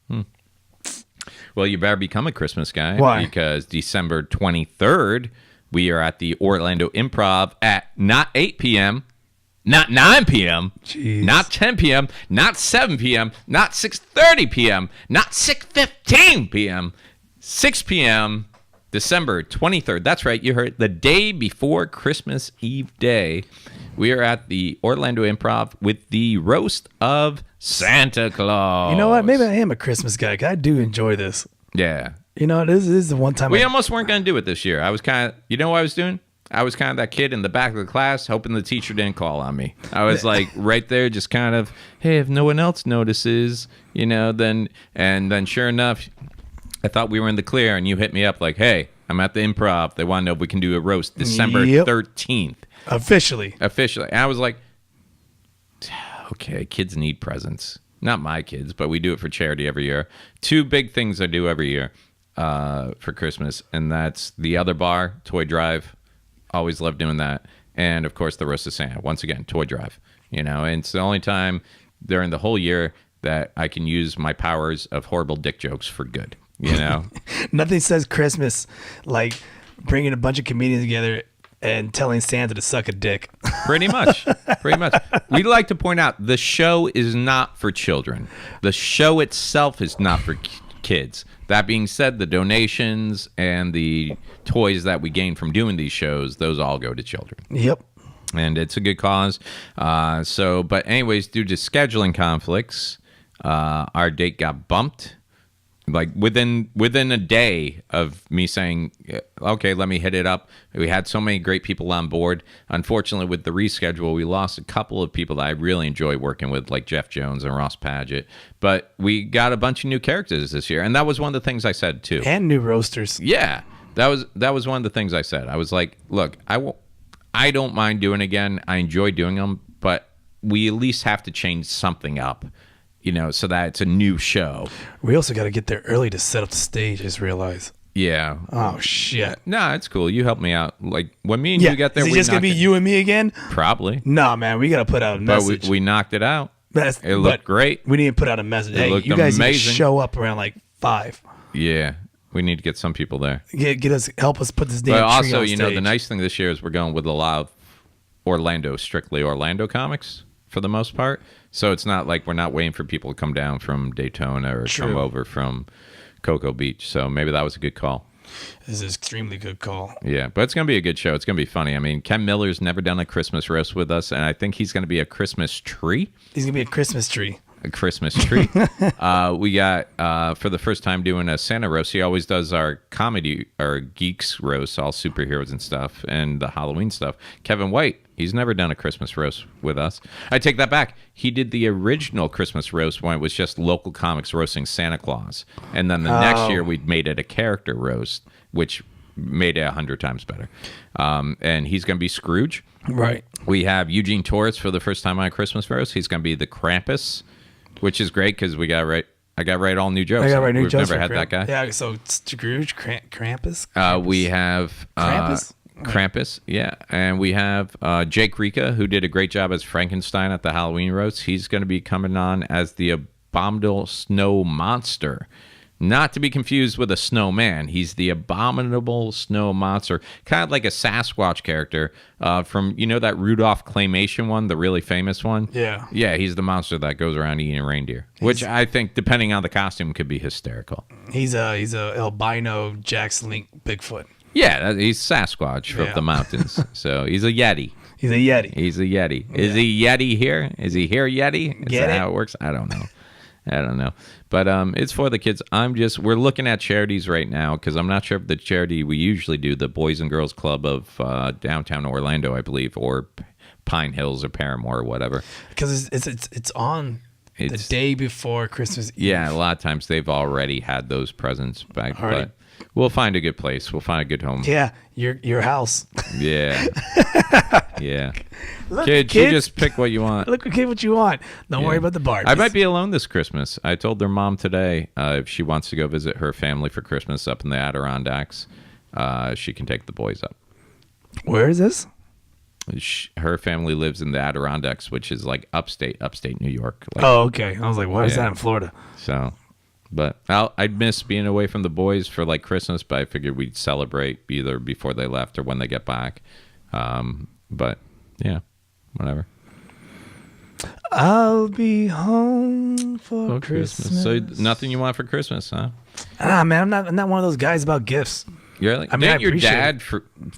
B: Well, you better become a Christmas guy.
A: Why?
B: Because December 23rd, we are at the Orlando Improv at not 8 p.m., not 9 p.m.,
A: Jeez.
B: not 10 p.m., not 7 p.m., not 6:30 p.m., not 6:15 p.m., 6 p.m., December 23rd. That's right. You heard the day before Christmas Eve day. We are at the Orlando Improv with the roast of Santa Claus.
A: You know what? Maybe I am a Christmas guy 'cause I do enjoy this.
B: Yeah.
A: You know, this is the one time
B: We almost weren't going to do it this year. I was kind of, you know what I was doing? I was kind of that kid in the back of the class hoping the teacher didn't call on me. I was like right there just kind of, hey, if no one else notices, you know, then sure enough, I thought we were in the clear and you hit me up like, hey, I'm at the Improv. They want to know if we can do a roast December
A: Yep.
B: 13th.
A: officially.
B: Officially. And I was like, okay, kids need presents. Not my kids, but we do it for charity every year. Two big things I do every year for Christmas, and that's the Other Bar, Toy Drive. Always love doing that. And, of course, the Roast of Santa. Once again, Toy Drive. You know, and it's the only time during the whole year that I can use my powers of horrible dick jokes for good. You know?
A: Nothing says Christmas like bringing a bunch of comedians together and telling Santa to suck a dick.
B: Pretty much. Pretty much. We'd like to point out the show is not for children. The show itself is not for kids. That being said, the donations and the toys that we gain from doing these shows, those all go to children.
A: Yep.
B: And it's a good cause. But anyways, due to scheduling conflicts, our date got bumped. Like within a day of me saying, okay, let me hit it up. We had so many great people on board. Unfortunately, with the reschedule, we lost a couple of people that I really enjoy working with, like Jeff Jones and Ross Paget. But we got a bunch of new characters this year, and that was one of the things I said too.
A: And new roasters.
B: Yeah, that was one of the things I said. I was like, look, I don't mind doing it again. I enjoy doing them, but we at least have to change something up. You know, so that it's a new show.
A: We also got to get there early to set up the stage, I just realized.
B: Yeah.
A: Oh, shit.
B: Nah, it's cool. You help me out. Like, when me and you got there,
A: Is it
B: we
A: just going to be
B: knocked
A: you and me again?
B: Probably.
A: Nah, man, we got to put out a
B: But
A: message.
B: we knocked it out.
A: It
B: looked great.
A: We need to put out a message.
B: It
A: Hey,
B: looked
A: you guys need to
B: amazing.
A: show up around like 5.
B: Yeah. We need to get some people there.
A: Help us put this damn
B: But
A: tree
B: also,
A: on
B: you know, the
A: stage.
B: nice thing this year is we're going with a lot of strictly Orlando comics for the most part. So it's not like we're not waiting for people to come down from Daytona or
A: True.
B: come over from Cocoa Beach. So maybe that was a good call.
A: This is an extremely good call.
B: Yeah, but it's going to be a good show. It's going to be funny. I mean, Ken Miller's never done a Christmas roast with us, and I think he's going to be a Christmas tree.
A: He's going to be a Christmas tree.
B: A Christmas tree. We got, for the first time, doing a Santa roast. He always does our comedy, our geeks roast, all superheroes and stuff, and the Halloween stuff. Kevin White He's never done a Christmas roast with us. I take that back. He did the original Christmas roast when it was just local comics roasting Santa Claus. And then the next year, we made it a character roast, which made it 100 times better. And he's going to be Scrooge.
A: Right.
B: We have Eugene Torres for the first time on a Christmas roast. He's going to be the Krampus, which is great because we got right. I got right all new jokes.
A: I got right new
B: We've
A: jokes.
B: never had that guy.
A: Yeah, so Scrooge, Krampus.
B: We have
A: Krampus?
B: Krampus, yeah. And we have Jake Rika, who did a great job as Frankenstein at the Halloween roast. He's going to be coming on as the Abominable Snow Monster. Not to be confused with a snowman. He's the Abominable Snow Monster. Kind of like a Sasquatch character from, that Rudolph claymation one, the really famous one.
A: Yeah.
B: Yeah, he's the monster that goes around eating reindeer, which I think, depending on the costume, could be hysterical.
A: He's a albino Jack Slink Bigfoot.
B: Yeah, he's Sasquatch from the mountains. So he's a Yeti.
A: He's a Yeti.
B: He's a Yeti. Is he Yeti here? Is he here Yeti? Is
A: Get
B: that
A: it?
B: how it works? I don't know. But it's for the kids. We're looking at charities right now because I'm not sure if the charity we usually do, the Boys and Girls Club of downtown Orlando, I believe, or Pine Hills or Paramore or whatever.
A: Because it's on the day before Christmas Eve.
B: Yeah, a lot of times they've already had those presents back.
A: Already.
B: But we'll find a good place. We'll find a good home.
A: Yeah, your house.
B: Yeah. Yeah.
A: Look,
B: Kids, you just pick what you want.
A: Look, okay, what you want. Don't worry about the Barbies.
B: I might be alone this Christmas. I told their mom today if she wants to go visit her family for Christmas up in the Adirondacks, she can take the boys up.
A: Where is this?
B: Her family lives in the Adirondacks, which is like upstate New York. Like,
A: Oh, okay. I was like, why is that in Florida?
B: So, but I'd miss being away from the boys for like Christmas, but I figured we'd celebrate either before they left or when they get back. But yeah, whatever.
A: I'll be home for Christmas.
B: So nothing you want for Christmas, huh?
A: Man, I'm not one of those guys about gifts.
B: You're like,
A: I mean,
B: didn't your
A: appreciate
B: dad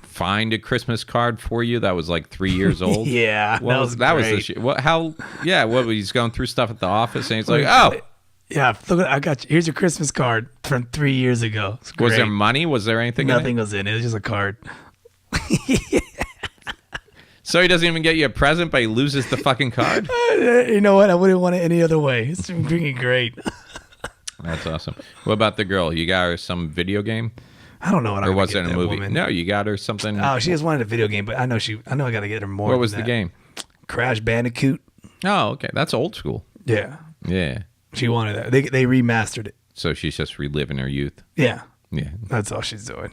B: find a Christmas card for you that was like 3 years old?
A: Yeah,
B: well, that was the
A: great.
B: shit. What? How? Yeah, what? He's going through stuff at the office, and he's like, "Oh,
A: Yeah, look, I got you. Here's your Christmas card from 3 years ago. It's
B: was there
A: great.
B: money? Was there anything?
A: Nothing
B: in it?
A: was in it. It was just a card.
B: So he doesn't even get you a present, but he loses the fucking card.
A: You know what? I wouldn't want it any other way. It's freaking great.
B: That's awesome. What about the girl? You got her some video game,
A: I don't know what I
B: or
A: would
B: was
A: get
B: it a
A: that
B: movie?
A: woman.
B: No, you got her something.
A: Oh, she just wanted a video game, but I know I got to get her more.
B: What was
A: than
B: the
A: that.
B: game?
A: Crash Bandicoot.
B: Oh, okay, that's old school.
A: Yeah,
B: Yeah.
A: she wanted that. They remastered it.
B: So she's just reliving her youth.
A: Yeah,
B: Yeah.
A: that's all she's doing.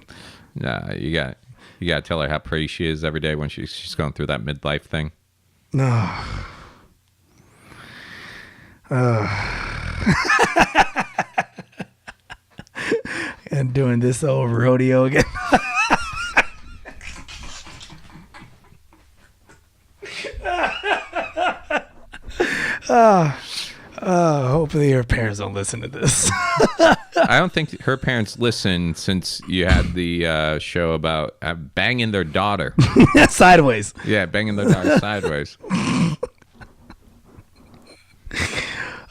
B: Nah, you got to tell her how pretty she is every day when she's going through that midlife thing.
A: No. And doing this old rodeo again. Hopefully her parents don't listen to this.
B: I don't think her parents listen since you had the show about banging their daughter.
A: Sideways.
B: Yeah, banging their daughter sideways.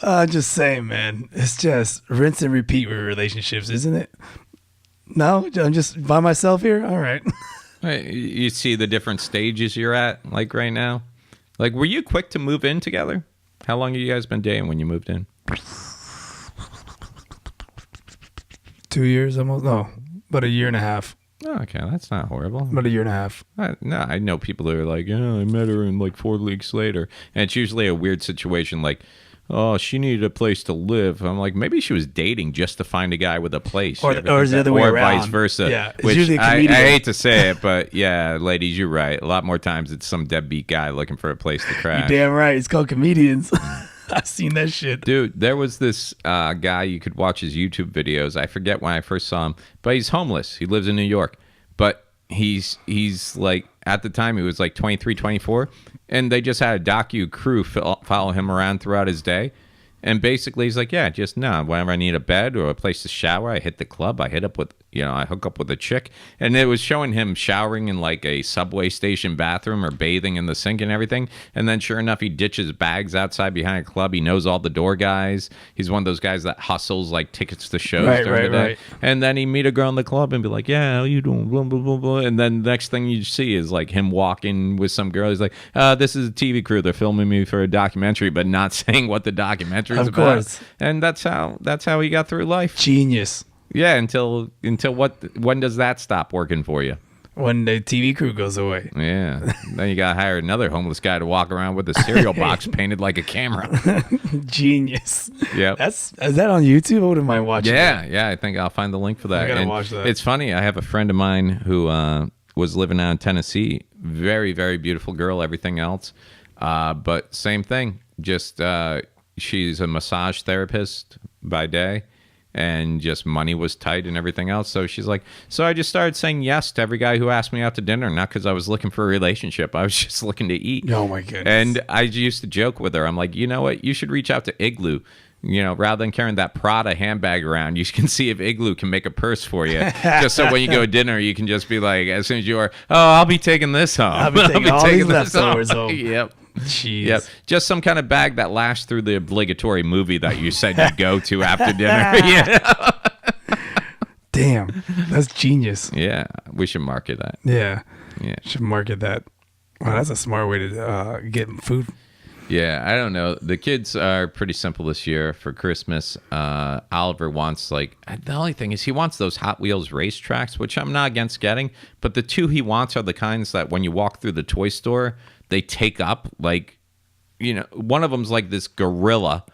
A: Just saying, man. It's just rinse and repeat with relationships, isn't it? No? I'm just by myself here? All right.
B: Right, you see the different stages you're at, like right now? Like, were you quick to move in together? How long have you guys been dating when you moved in?
A: 2 years almost. No, about a year and a half.
B: Oh, okay, that's not horrible.
A: About a year and a half.
B: No, I know people that are like, oh, I met her in like 4 weeks later. And it's usually a weird situation like, oh, she needed a place to live. I'm like, maybe she was dating just to find a guy with a place.
A: Or
B: You ever
A: is
B: think
A: the other
B: that?
A: way
B: or
A: around.
B: vice versa.
A: Yeah, it's
B: which
A: usually a
B: I
A: comedian.
B: hate to say it, but yeah, ladies, you're right. A lot more times it's some deadbeat guy looking for a place to crash.
A: You're damn right. It's called comedians. I've seen that shit.
B: Dude, there was this guy, you could watch his YouTube videos. I forget when I first saw him, but he's homeless. He lives in New York. But he's like, at the time, he was like 23, 24. And they just had a docu crew follow him around throughout his day. And basically, he's like, yeah, just no. Whenever I need a bed or a place to shower, I hit the club. I hit up with, I hook up with a chick. And it was showing him showering in like a subway station bathroom or bathing in the sink and everything. And then sure enough, he ditches bags outside behind a club. He knows all the door guys. He's one of those guys that hustles like tickets to shows during the day. Right. And then he meet a girl in the club and be like, yeah, how you doing? Blah, blah, blah, blah. And then the next thing you see is like him walking with some girl. He's like, this is a TV crew. They're filming me for a documentary, but not saying what the documentary is about. Course. And that's how he got through life.
A: Genius.
B: Yeah, until when does that stop working for you?
A: When the TV crew goes away.
B: Yeah. Then you got to hire another homeless guy to walk around with a cereal box painted like a camera.
A: Genius.
B: Yeah.
A: Is that on YouTube? I wouldn't mind watching that.
B: Yeah. I think I'll find the link for that.
A: I got to watch that.
B: It's funny. I have a friend of mine who was living out in Tennessee. Very, very beautiful girl, everything else. But same thing. Just she's a massage therapist by day. And just money was tight and everything else. So she's like, so I just started saying yes to every guy who asked me out to dinner, not because I was looking for a relationship. I was just looking to eat.
A: Oh, my goodness.
B: And I used to joke with her. I'm like, you know what? You should reach out to Igloo. Rather than carrying that Prada handbag around, you can see if Igloo can make a purse for you. Just so when you go to dinner, you can just be like, as soon as you are, I'll be taking this home.
A: I'll be taking all these leftovers home.
B: Yep.
A: Jeez.
B: Yep. Just some kind of bag that lasts through the obligatory movie that you said you'd go to after dinner. Yeah.
A: Damn. That's genius.
B: Yeah. We should market that.
A: Yeah.
B: Yeah.
A: Should market that. Wow, that's a smart way to get food.
B: Yeah, I don't know. The kids are pretty simple this year for Christmas. Oliver wants the only thing is he wants those Hot Wheels racetracks, which I'm not against getting, but the two he wants are the kinds that when you walk through the toy store, they take up one of them's like this gorilla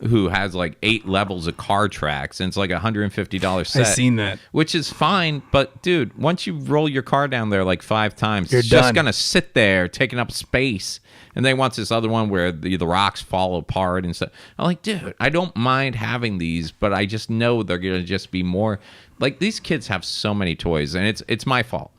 B: who has like 8 levels of car tracks, and it's like $150 set.
A: I've seen that.
B: Which is fine, but dude, once you roll your car down there like 5 times,
A: You're
B: it's
A: done.
B: just gonna sit there taking up space. And they want this other one where the rocks fall apart and stuff. I'm like, dude, I don't mind having these, but I just know they're gonna just be more like these kids have so many toys, and it's my fault.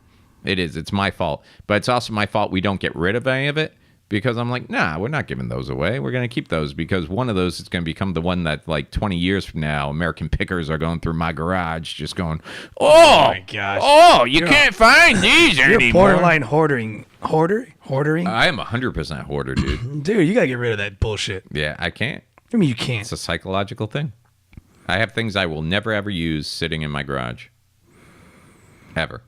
B: It's my fault, but it's also my fault we don't get rid of any of it. Because I'm like, nah, we're not giving those away. We're going to keep those because one of those is going to become the one that, like, 20 years from now, American pickers are going through my garage just going, oh, my gosh. Oh, you can't find these anymore.
A: You're borderline hoarding. Hoarding?
B: I am 100% hoarder, dude.
A: Dude, you got to get rid of that bullshit.
B: Yeah, I can't.
A: I mean, you can't.
B: It's a psychological thing. I have things I will never, ever use sitting in my garage. Ever.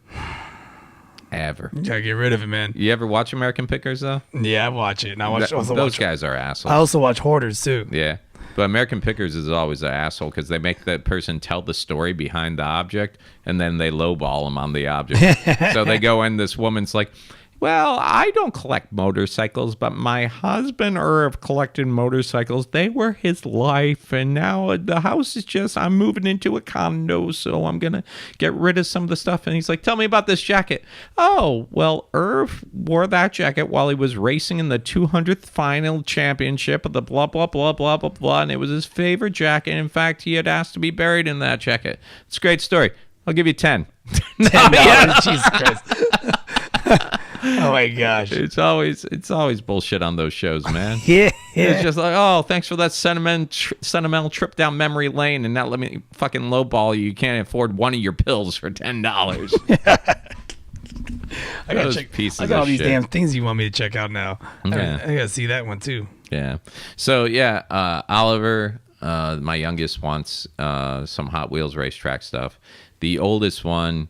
B: You
A: gotta get rid of it, man.
B: You ever watch American Pickers, though?
A: Yeah, I watch it. And I
B: those guys are assholes.
A: I also watch Hoarders, too.
B: Yeah. But American Pickers is always an asshole because they make that person tell the story behind the object, and then they lowball them on the object. So they go in, this woman's like, well, I don't collect motorcycles, but my husband Irv collected motorcycles. They were his life, and now the house is I'm moving into a condo, so I'm going to get rid of some of the stuff. And he's like, tell me about this jacket. Oh, well, Irv wore that jacket while he was racing in the 200th final championship of the blah, blah, blah, blah, blah, blah, and it was his favorite jacket. In fact, he had asked to be buried in that jacket. It's a great story. I'll give you 10.
A: $10. Jesus Christ. Oh my gosh!
B: It's always bullshit on those shows, man.
A: Yeah.
B: It's just like, oh, thanks for that sentimental trip down memory lane, and now let me fucking lowball you. You can't afford one of your pills for $10.
A: I got all these damn things you want me to check out now.
B: Yeah.
A: I gotta see that one too.
B: Yeah. So yeah, Oliver, my youngest, wants some Hot Wheels racetrack stuff. The oldest one,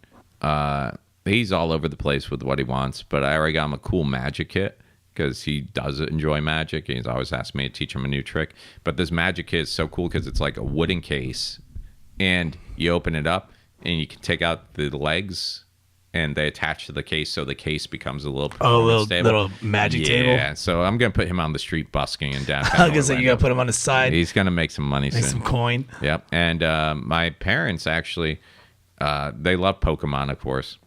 B: he's all over the place with what he wants, but I already got him a cool magic kit because he does enjoy magic. He's always asked me to teach him a new trick. But this magic kit is so cool because it's like a wooden case, and you open it up, and you can take out the legs, and they attach to the case, so the case becomes a little
A: little magic table.
B: Yeah, so I'm gonna put him on the street busking in downtown.
A: I was gonna say you gotta put him on the side.
B: He's gonna make some money soon.
A: Make some coin.
B: Yep. And my parents actually, they love Pokemon, of course.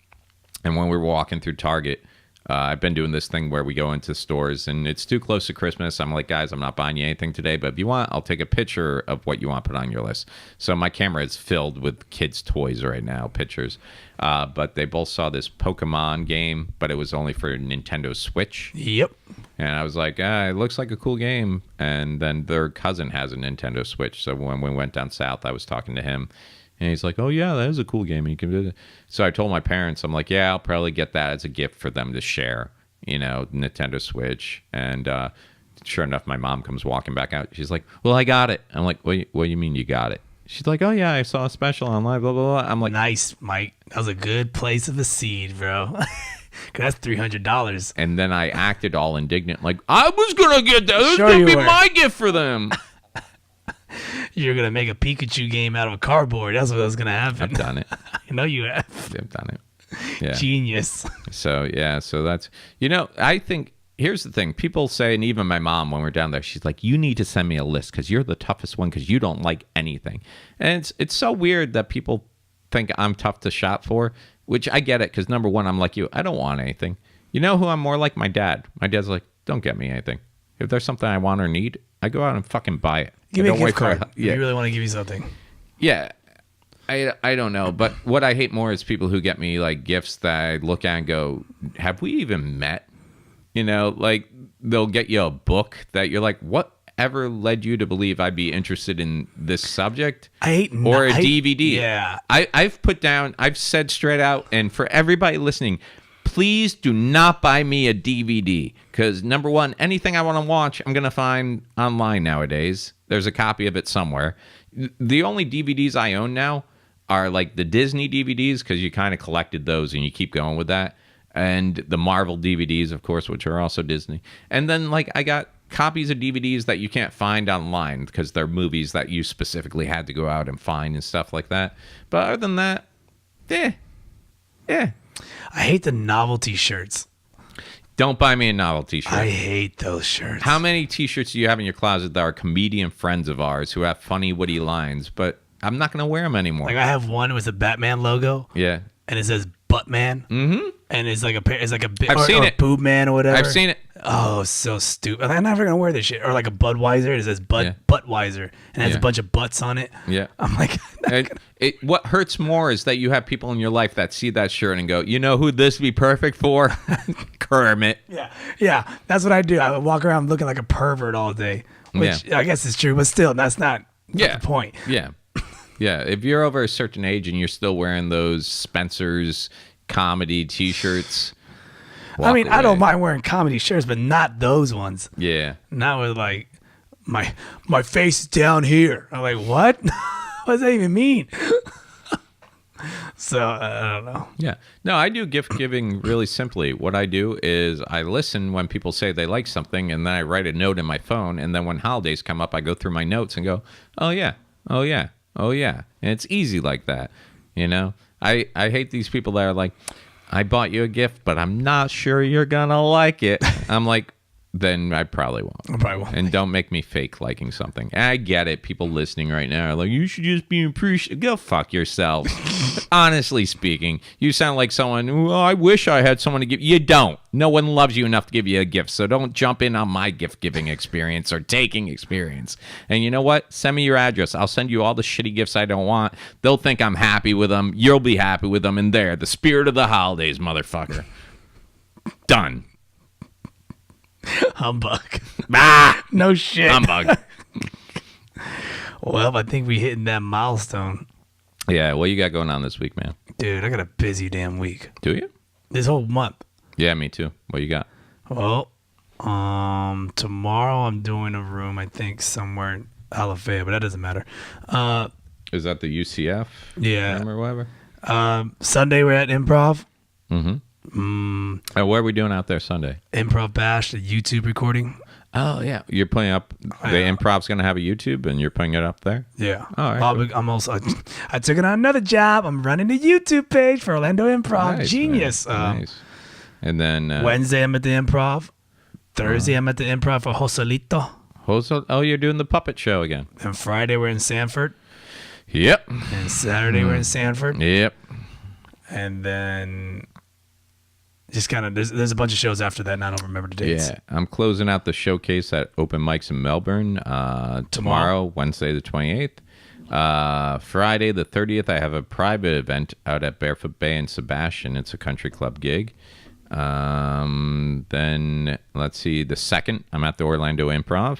B: And when we were walking through Target, I've been doing this thing where we go into stores and it's too close to Christmas. I'm like, guys, I'm not buying you anything today, but if you want, I'll take a picture of what you want to put on your list. So my camera is filled with kids' toys right now, pictures. But they both saw this Pokemon game, but it was only for Nintendo Switch.
A: Yep.
B: And I was like, it looks like a cool game. And then their cousin has a Nintendo Switch. So when we went down south, I was talking to him. And he's like, oh, yeah, that is a cool game. You can do it. So I told my parents, I'm like, yeah, I'll probably get that as a gift for them to share, Nintendo Switch. And sure enough, my mom comes walking back out. She's like, well, I got it. I'm like, what do you mean you got it? She's like, oh, yeah, I saw a special online, blah, blah, blah. I'm like,
A: nice, Myke. That was a good place of a seed, bro. Because that's $300.
B: And then I acted all indignant, like, I was going to get that. This
A: Sure
B: was going
A: you
B: to be
A: were.
B: my gift for them.
A: You're going to make a Pikachu game out of a cardboard. That's what's going to happen.
B: I've done it.
A: I know you have.
B: I've done it. Yeah.
A: Genius.
B: So that's, I think, here's the thing. People say, and even my mom, when we're down there, she's like, you need to send me a list because you're the toughest one because you don't like anything. And it's so weird that people think I'm tough to shop for, which I get it because, number one, I'm like you. I don't want anything. You know who I'm more like? My dad. My dad's like, don't get me anything. If there's something I want or need, I go out and fucking buy it.
A: Give me a
B: Don't wait
A: gift
B: for
A: card.
B: yeah.
A: You really want to give you something.
B: Yeah. I don't know, but what I hate more is people who get me like gifts that I look at and go, have we even met? Like they'll get you a book that you're like, whatever led you to believe I'd be interested in this subject?
A: I hate
B: or a DVD.
A: Yeah.
B: I've said straight out, and for everybody listening, please do not buy me a DVD because, number one, anything I want to watch, I'm going to find online nowadays. There's a copy of it somewhere. The only DVDs I own now are like the Disney DVDs because you kind of collected those and you keep going with that. And the Marvel DVDs, of course, which are also Disney. And then like I got copies of DVDs that you can't find online because they're movies that you specifically had to go out and find and stuff like that. But other than that, yeah.
A: I hate the novelty shirts.
B: Don't buy me a novelty shirt.
A: I hate those shirts.
B: How many t-shirts do you have in your closet that are comedian friends of ours who have funny, witty lines, but I'm not going to wear them anymore?
A: Like I have one with a Batman logo.
B: Yeah.
A: And it says Buttman. Mm-hmm. And it's like a bit.
B: I've seen it.
A: Boob Man or whatever.
B: I've seen it.
A: Oh, so stupid. I'm never gonna wear this shit. Or like a Budweiser. It says Buttweiser and has a bunch of butts on it.
B: Yeah.
A: I'm like,
B: what hurts more is that you have people in your life that see that shirt and go, you know who this would be perfect for? Kermit.
A: Yeah. That's what I do. I walk around looking like a pervert all day, which I guess is true, but still, that's not the point.
B: Yeah. Yeah. If you're over a certain age and you're still wearing those Spencer's comedy t-shirts,
A: I mean,
B: away.
A: I don't mind wearing comedy shirts, but not those ones.
B: Yeah.
A: Not with like my face is down here. I'm like, what? What does that even mean? So I don't know.
B: Yeah. No, I do gift giving really simply. What I do is I listen when people say they like something, and then I write a note in my phone, and then when holidays come up, I go through my notes and go, oh yeah, oh yeah, oh yeah. And it's easy like that. I hate these people that are like, I bought you a gift, but I'm not sure you're going to like it. I'm like, then I probably won't.
A: I probably won't.
B: And don't make me fake liking something. And I get it. People listening right now are like, you should just be appreciative. Go fuck yourself. Honestly speaking, you sound like someone, well, I wish I had someone to give. You don't. No one loves you enough to give you a gift. So don't jump in on my gift giving experience or taking experience. And you know what? Send me your address. I'll send you all the shitty gifts I don't want. They'll think I'm happy with them. You'll be happy with them. And there, the spirit of the holidays, motherfucker. Done.
A: Humbug.
B: Ah,
A: No shit.
B: humbug.
A: Well, I think we hitting that milestone.
B: Yeah, what you got going on this week, man?
A: Dude, I got a busy damn week.
B: Do you?
A: This whole month.
B: Yeah, me too. What you got?
A: Well, tomorrow I'm doing a room, I think, somewhere in Alafaya, but that doesn't matter.
B: Is that the UCF?
A: Yeah.
B: Or whatever?
A: Sunday we're at Improv.
B: Mm-hmm. What are we doing out there Sunday?
A: Improv Bash, the YouTube recording.
B: Oh, yeah. You're putting up, the Improv's going to have a YouTube and you're putting it up there?
A: Yeah.
B: All right.
A: I'm also, I took it on another job. I'm running a YouTube page for Orlando Improv.
B: Nice,
A: Genius.
B: nice. And then
A: Wednesday I'm at the Improv. Thursday I'm at the Improv for Joselito.
B: you're doing the puppet show again.
A: And Friday we're in Sanford.
B: Yep.
A: And Saturday we're in Sanford.
B: Yep.
A: And then just kind of there's a bunch of shows after that, and I don't remember the dates.
B: Yeah, I'm closing out the showcase at Open Mics in Melbourne tomorrow, Wednesday the 28th. Friday the 30th, I have a private event out at Barefoot Bay in Sebastian. It's a country club gig. Then let's see, the 2nd, I'm at the Orlando Improv.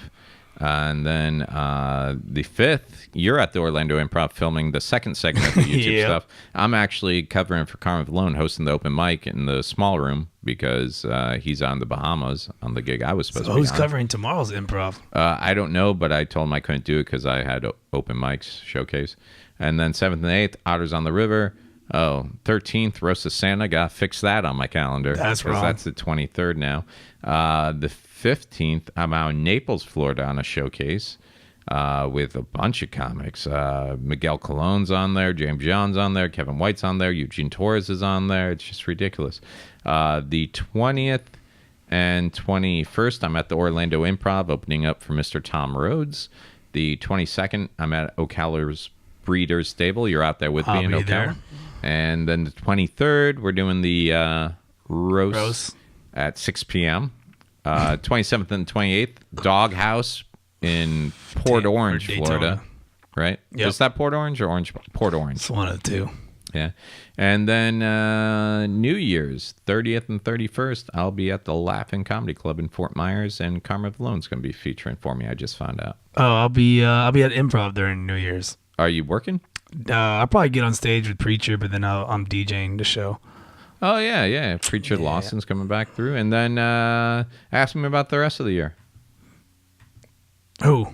B: And then the 5th, you're at the Orlando Improv filming the second segment of the YouTube stuff. I'm actually covering for Kermit alone, hosting the open mic in the small room because he's on the Bahamas on the gig I was supposed to be on.
A: Who's covering tomorrow's improv?
B: I don't know, but I told him I couldn't do it because I had open mics showcase. And then 7th and 8th, Otters on the River. 13th, Roast of Santa. Got to fix that on my calendar.
A: That's wrong.
B: That's the 23rd now. The 15th, I'm out in Naples, Florida on a showcase with a bunch of comics. Miguel Colon's on there, James John's on there, Kevin White's on there, Eugene Torres is on there. It's just ridiculous. The 20th and 21st, I'm at the Orlando Improv opening up for Mr. Tom Rhodes. The 22nd, I'm at Ocala's Breeders Stable. You're out there with me in Ocala.
A: There.
B: And then the 23rd, we're doing the roast at 6 p.m. 27th and 28th, Doghouse in Port Orange, Florida. Right?
A: Yep.
B: Is that Port Orange or Orange? Port Orange.
A: It's one of the two.
B: Yeah. And then New Year's, 30th and 31st, I'll be at the Laughing Comedy Club in Fort Myers, and Carmen Valone's going to be featuring for me. I just found out.
A: Oh, I'll be at Improv during New Year's.
B: Are you working?
A: I'll probably get on stage with Preacher, but then I'm DJing the show.
B: Oh, yeah. Preacher Lawson's coming back through. And then ask me about the rest of the year.
A: Who?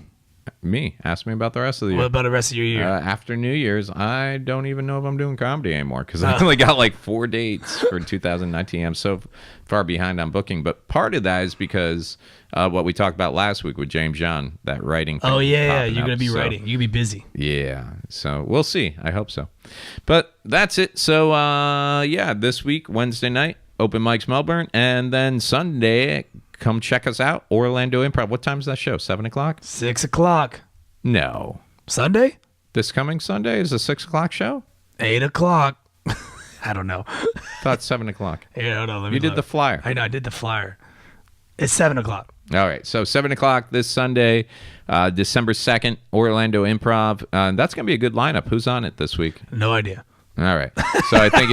B: Me. Ask me about the rest of the year.
A: What about the rest of your year?
B: After New Year's, I don't even know if I'm doing comedy anymore because I only got like 4 dates for 2019. I'm so far behind on booking. But part of that is because what we talked about last week with James John, that writing thing.
A: Oh, yeah. You're going to be
B: so,
A: writing. You're going to be busy.
B: Yeah. So we'll see. I hope so. But that's it. So, this week, Wednesday night, Open Mics Melbourne. And then Sunday, come check us out, Orlando Improv. What time is that show? 7 o'clock?
A: 6 o'clock.
B: No.
A: Sunday?
B: This coming Sunday is a 6 o'clock show?
A: 8 o'clock. I don't know.
B: Thought 7 o'clock.
A: Yeah, hold on. Let me
B: You did
A: look.
B: the flyer.
A: I know. I did the flyer. It's 7 o'clock.
B: All right. So 7 o'clock this Sunday, December 2nd, Orlando Improv. That's going to be a good lineup. Who's on it this week?
A: No idea.
B: All right. So I think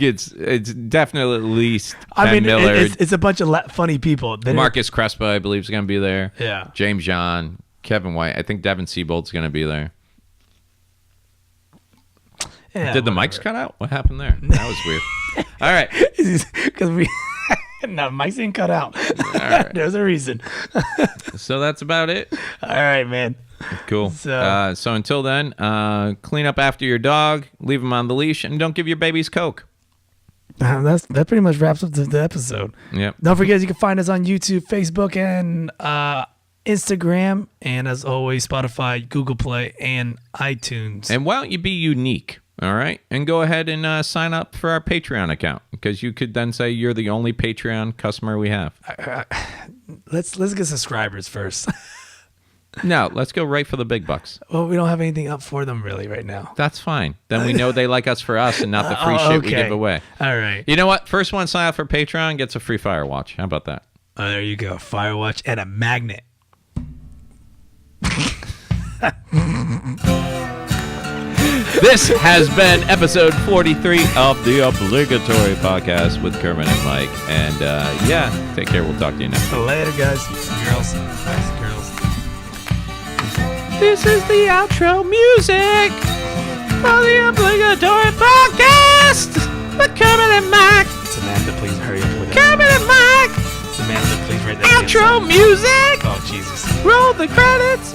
B: it's it's definitely at least Ken Miller.
A: It's a bunch of funny people.
B: Marcus Crespo, I believe, is going to be there.
A: Yeah.
B: James John, Kevin White. I think Devin Seabold's going to be there.
A: Yeah,
B: Did the mics cut out? What happened there? That was weird. All right.
A: Because no, mics didn't cut out.
B: All right.
A: There's a reason.
B: So that's about it.
A: All right, man.
B: Cool. So until then, clean up after your dog, leave him on the leash, and don't give your babies Coke.
A: That pretty much wraps up the episode.
B: Yep.
A: Don't forget, you can find us on YouTube, Facebook, and Instagram. And as always, Spotify, Google Play, and iTunes.
B: And why don't you be unique? All right. And go ahead and sign up for our Patreon account because you could then say you're the only Patreon customer we have.
A: Let's get subscribers first.
B: No, let's go right for the big bucks.
A: Well, we don't have anything up for them really right now.
B: That's fine. Then we know they like us for us and not the free shit we give away.
A: All right.
B: You know what? First one sign up for Patreon gets a free Firewatch. How about that?
A: Oh, there you go. Firewatch and a magnet.
B: This has been episode 43 of the Obligatory podcast with Kermit and Myke. And take care. We'll talk to you next week.
A: Later, guys. Girls. Nice girls.
B: This is the outro music for the Obligatory podcast with Kermit and Myke.
A: Samantha, please hurry up with it.
B: Kermit and Myke.
A: Samantha, please write that.
B: Outro music.
A: Oh, Jesus.
B: Roll the credits.